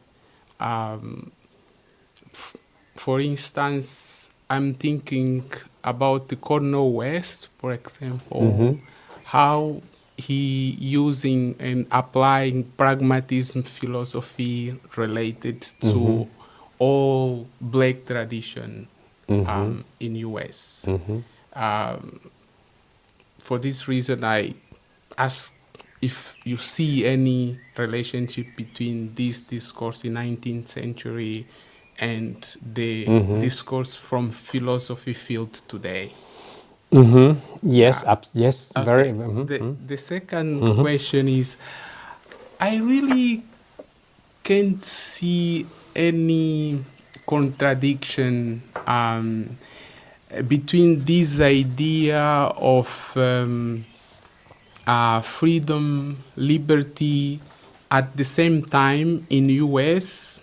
Speaker 9: For instance, I'm thinking about the Cornel West, for example, how he using and applying pragmatism philosophy related to all black tradition in US. For this reason, I ask if you see any relationship between this discourse in 19th century and the discourse from philosophy field today.
Speaker 2: Yes, yes,
Speaker 9: Okay.
Speaker 2: very.
Speaker 9: The second question is, I really can't see any contradiction between this idea of freedom, liberty, at the same time in US,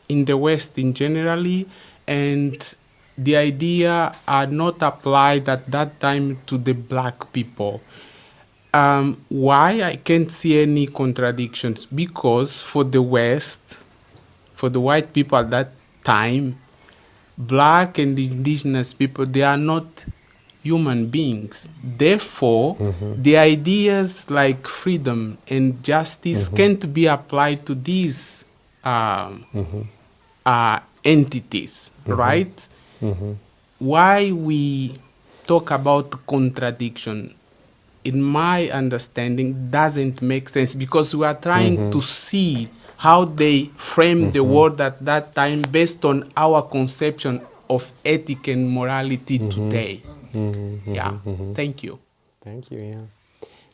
Speaker 9: in the West in generally, and the idea are not applied at that time to the black people. Why I can't see any contradictions? Because for the West, for the white people at that time, black and indigenous people, they are not human beings. Therefore, the ideas like freedom and justice can't be applied to these entities, right? Why we talk about contradiction, in my understanding, doesn't make sense, because we are trying to see how they frame the world at that time based on our conception of ethic and morality today. Yeah, thank you.
Speaker 2: Thank you, yeah.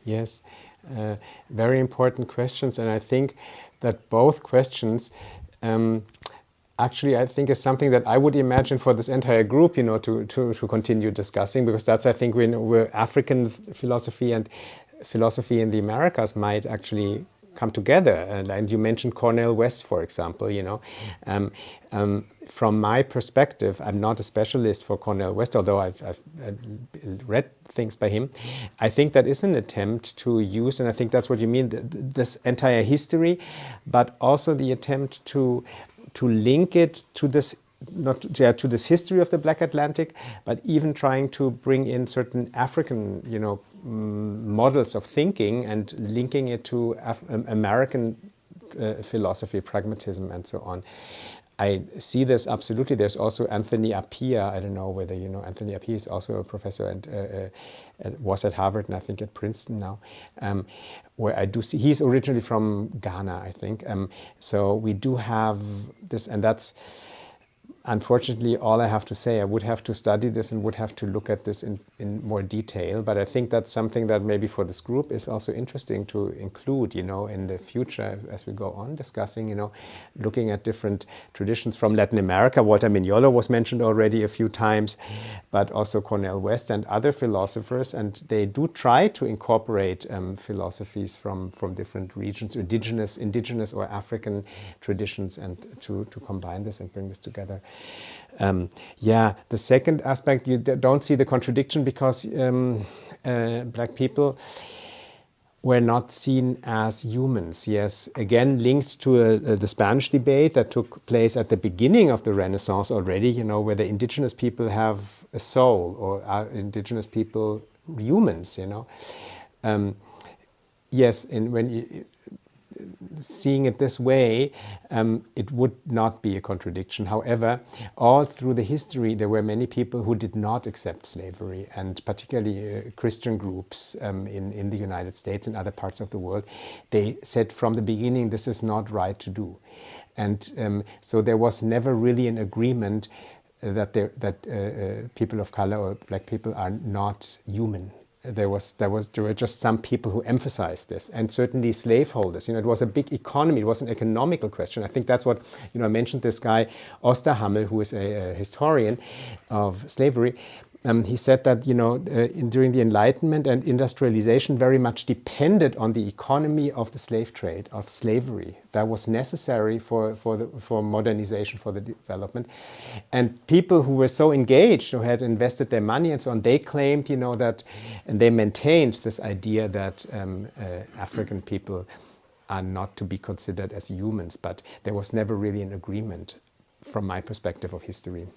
Speaker 2: Yes, very important questions, and I think that both questions actually, I think, is something that I would imagine for this entire group, to continue discussing, because that's, I think, where African philosophy and philosophy in the Americas might actually come together. And you mentioned Cornel West, for example. From my perspective, I'm not a specialist for Cornel West, although I've read things by him. I think that is an attempt to use, and I think that's what you mean, this entire history, but also the attempt to link it to this, to this history of the Black Atlantic, but even trying to bring in certain African, models of thinking and linking it to American philosophy, pragmatism, and so on. I see this absolutely. There's also Anthony Appiah. I don't know whether you know Anthony Appiah is also a professor and was at Harvard and I think at Princeton now, where I do see, he's originally from Ghana, I think. So we do have this, and that's unfortunately all I have to say. I would have to study this and would have to look at this in more detail, but I think that's something that maybe for this group is also interesting to include, in the future as we go on discussing, looking at different traditions from Latin America. Walter Mignolo was mentioned already a few times, but also Cornel West and other philosophers, and they do try to incorporate philosophies from different regions, indigenous or African traditions, and to combine this and bring this together. The second aspect, you don't see the contradiction because Black people were not seen as humans. Yes, again, linked to the Spanish debate that took place at the beginning of the Renaissance already, whether indigenous people have a soul or are indigenous people humans, yes, and when you seeing it this way, it would not be a contradiction. However, all through the history, there were many people who did not accept slavery, and particularly Christian groups in the United States and other parts of the world. They said from the beginning, this is not right to do. And so there was never really an agreement that people of color or Black people are not human. There were just some people who emphasized this, and certainly slaveholders. It was a big economy. It was an economical question. I think that's what, I mentioned this guy, Osterhammel, who is a historian of slavery. He said that, during the Enlightenment and industrialization very much depended on the economy of the slave trade, of slavery. That was necessary for modernization, for the development. And people who were so engaged, who had invested their money and so on, they claimed, that, and they maintained this idea that African people are not to be considered as humans, but there was never really an agreement from my perspective of history.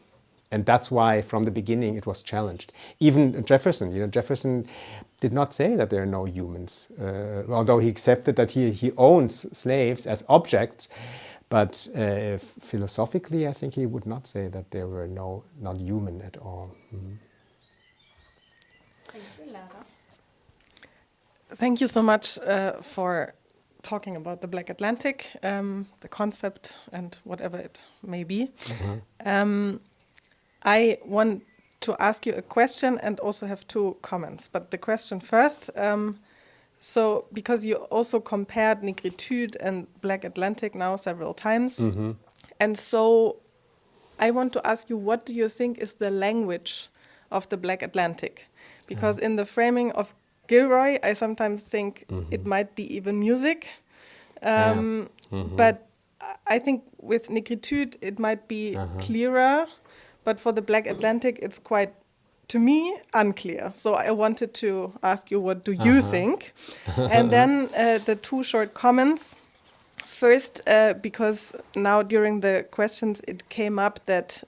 Speaker 2: And that's why, from the beginning, it was challenged. Even Jefferson, Jefferson did not say that there are no humans, although he accepted that he owns slaves as objects. But philosophically, I think he would not say that there were not human at all. Mm-hmm.
Speaker 1: Thank you, Lara.
Speaker 10: Thank you so much for talking about the Black Atlantic, the concept, and whatever it may be. Mm-hmm. I want to ask you a question and also have two comments. But the question first, so because you also compared Negritude and Black Atlantic now several times. Mm-hmm. And so I want to ask you, what do you think is the language of the Black Atlantic? Because in the framing of Gilroy, I sometimes think it might be even music. But I think with Negritude, it might be clearer. But for the Black Atlantic, it's quite, to me, unclear. So I wanted to ask you, what do you think? And then the two short comments. First, because now during the questions, it came up that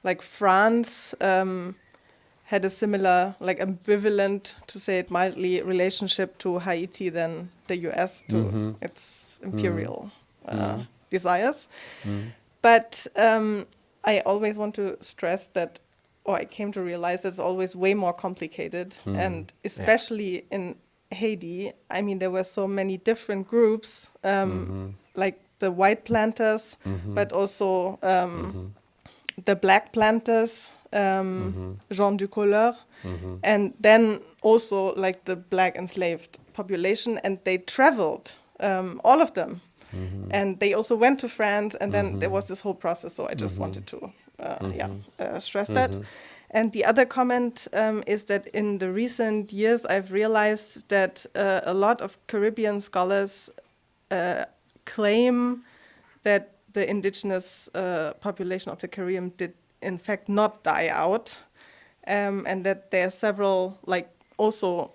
Speaker 10: like France had a similar, like ambivalent, to say it mildly, relationship to Haiti than the US to its imperial desires. But I always want to stress that, or I came to realize it's always way more complicated. And especially in Haiti, I mean, there were so many different groups, like the white planters, but also the black planters, gens du couleur, and then also like the black enslaved population. And they traveled, all of them, And they also went to France, and then there was this whole process. So I just wanted to stress that. And the other comment is that in the recent years, I've realized that a lot of Caribbean scholars claim that the indigenous population of the Caribbean did in fact not die out, and that there are several, like, also,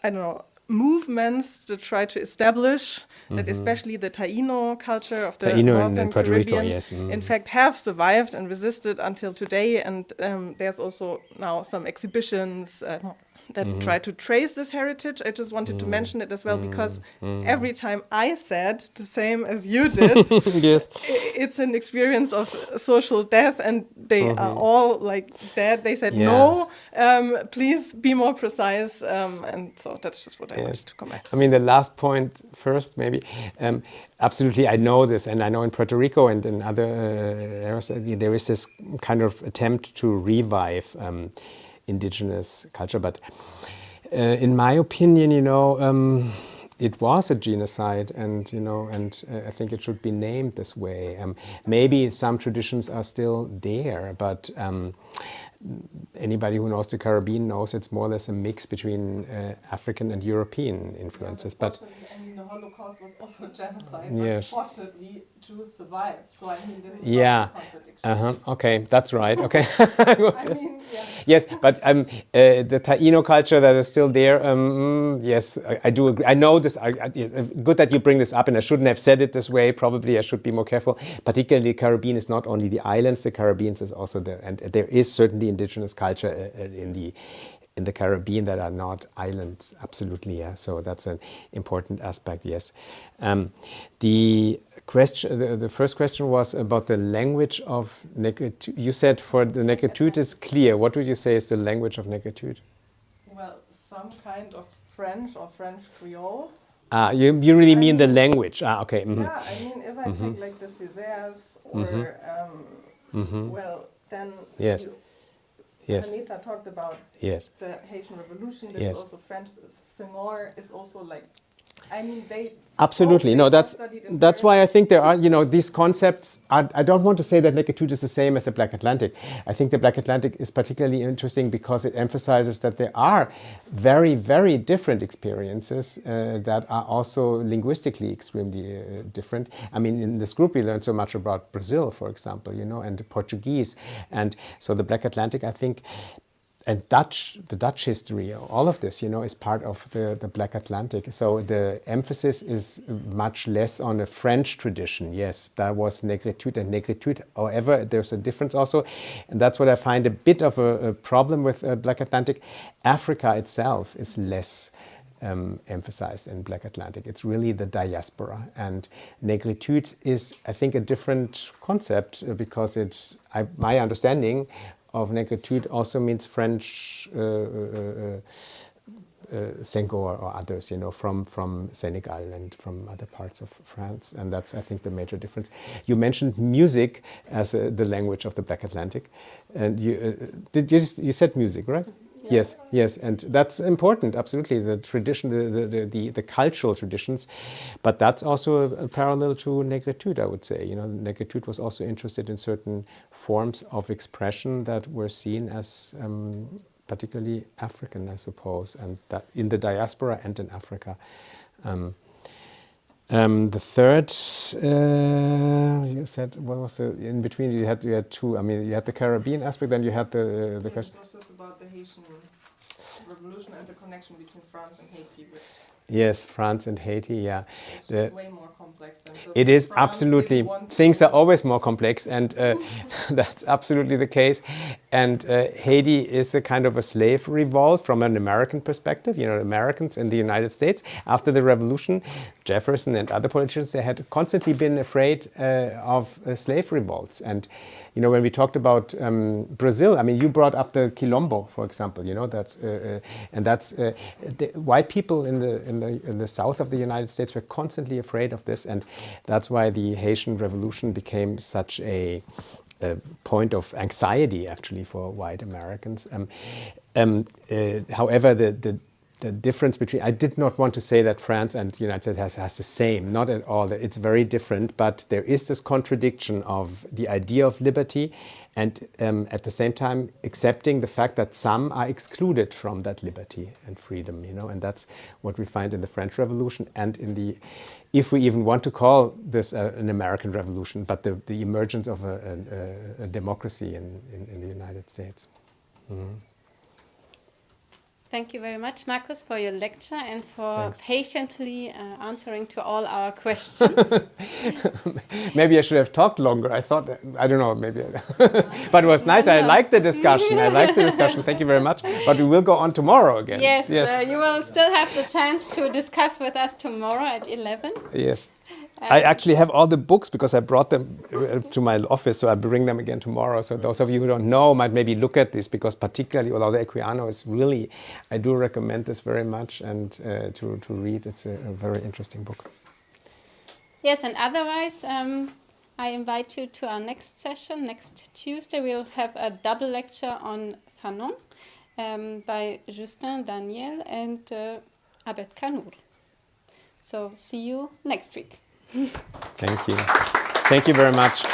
Speaker 10: I don't know, movements to try to establish that especially the Taino culture of the
Speaker 2: Taino
Speaker 10: Northern
Speaker 2: and Puerto Rico,
Speaker 10: Caribbean,
Speaker 2: yes.
Speaker 10: in fact, have survived and resisted until today. And there's also now some exhibitions that try to trace this heritage. I just wanted to mention it as well because every time I said the same as you did,
Speaker 2: Yes.
Speaker 10: it's an experience of social death, and they are all like dead. They said,
Speaker 2: Yeah.
Speaker 10: no, please be more precise. And so that's just what I wanted to comment.
Speaker 2: I mean, the last point first, maybe. Absolutely, I know this, and I know in Puerto Rico and in other areas, there is this kind of attempt to revive indigenous culture. But in my opinion, it was a genocide, and I think it should be named this way. Maybe some traditions are still there, but anybody who knows the Caribbean knows it's more or less a mix between African and European influences. But
Speaker 10: I mean, the Holocaust was also genocide,
Speaker 2: yes.
Speaker 10: but fortunately, Jews survived. So I mean, this is
Speaker 2: Yeah.
Speaker 10: not a contradiction.
Speaker 2: Okay, that's right. Okay.
Speaker 10: I mean, yes.
Speaker 2: Yes, but the Taino culture that is still there, yes, I do agree. I know this. It's good that you bring this up, and I shouldn't have said it this way. Probably I should be more careful. Particularly, the Caribbean is not only the islands. The Caribbean is also and there is certainly indigenous culture in the Caribbean that are not islands. Absolutely, yeah. So that's an important aspect. Yes. The first question was about the language of negritude. You said for the negritude is clear. What would you say is the language of negritude?
Speaker 10: Well, some kind of French or French Creoles.
Speaker 2: You really mean the language? Okay. Mm-hmm.
Speaker 10: Yeah, I mean, if I take like the Césaires or, well, then
Speaker 2: Yes. Yes.
Speaker 10: Anita talked about
Speaker 2: Yes.
Speaker 10: the Haitian Revolution. This
Speaker 2: Yes.
Speaker 10: is also French. Senghor is also like, I mean, they
Speaker 2: Absolutely. No, that's why I think there are, these concepts. I don't want to say that negritude is the same as the Black Atlantic. I think the Black Atlantic is particularly interesting because it emphasizes that there are very, very different experiences that are also linguistically extremely different. I mean, in this group we learned so much about Brazil, for example, and Portuguese. And so the Black Atlantic, I think, and the Dutch history, all of this, is part of the Black Atlantic. So the emphasis is much less on a French tradition. Yes, that was negritude and negritude. However, there's a difference also. And that's what I find a bit of a problem with Black Atlantic. Africa itself is less emphasized in Black Atlantic. It's really the diaspora. And negritude is, I think, a different concept because my understanding of negritude also means French Senghor or others, from Senegal and from other parts of France. And that's, I think, the major difference. You mentioned music as the language of the Black Atlantic. And you said music, right? Yes, and that's important, absolutely, the tradition, the cultural traditions, but that's also a parallel to negritude, I would say. Negritude was also interested in certain forms of expression that were seen as particularly African, I suppose, and that in the diaspora and in Africa. The third, you said, what was in between? You had two. I mean, you had the Caribbean aspect, then you had the question.
Speaker 10: It was just about the Haitian Revolution and the connection between France and Haiti.
Speaker 2: Yes, France and Haiti, yeah.
Speaker 10: It's way more complex than just
Speaker 2: it is
Speaker 10: France
Speaker 2: absolutely, things are always more complex, and that's absolutely the case. And Haiti is a kind of a slave revolt from an American perspective. Americans in the United States, after the revolution, Jefferson and other politicians, they had constantly been afraid of slave revolts. And when we talked about Brazil, I mean, you brought up the Quilombo, for example. And that's the white people in the south of the United States were constantly afraid of this, and that's why the Haitian Revolution became such a point of anxiety, actually, for white Americans. However, the the difference between, I did not want to say that France and the United States has the same, not at all. It's very different, but there is this contradiction of the idea of liberty and at the same time accepting the fact that some are excluded from that liberty and freedom, you know, and that's what we find in the French Revolution and in the, if we even want to call this an American Revolution, but the emergence of a democracy in the United States. Mm-hmm.
Speaker 1: Thank you very much, Markus, for your lecture and for
Speaker 2: Thanks.
Speaker 1: patiently answering to all our questions.
Speaker 2: Maybe I should have talked longer. I thought, I don't know, maybe. But it was nice. I liked the discussion. Thank you very much. But we will go on tomorrow again.
Speaker 1: Yes. You will still have the chance to discuss with us tomorrow at 11.
Speaker 2: Yes. I actually have all the books because I brought them to my office, so I'll bring them again tomorrow. So those of you who don't know might maybe look at this, because particularly, although the Equiano is really, I do recommend this very much and to read. It's a very interesting book.
Speaker 1: Yes, and otherwise, I invite you to our next session. Next Tuesday, we'll have a double lecture on Fanon by Justin Daniel and Abed Kanour. So see you next week.
Speaker 2: Thank you. Thank you very much.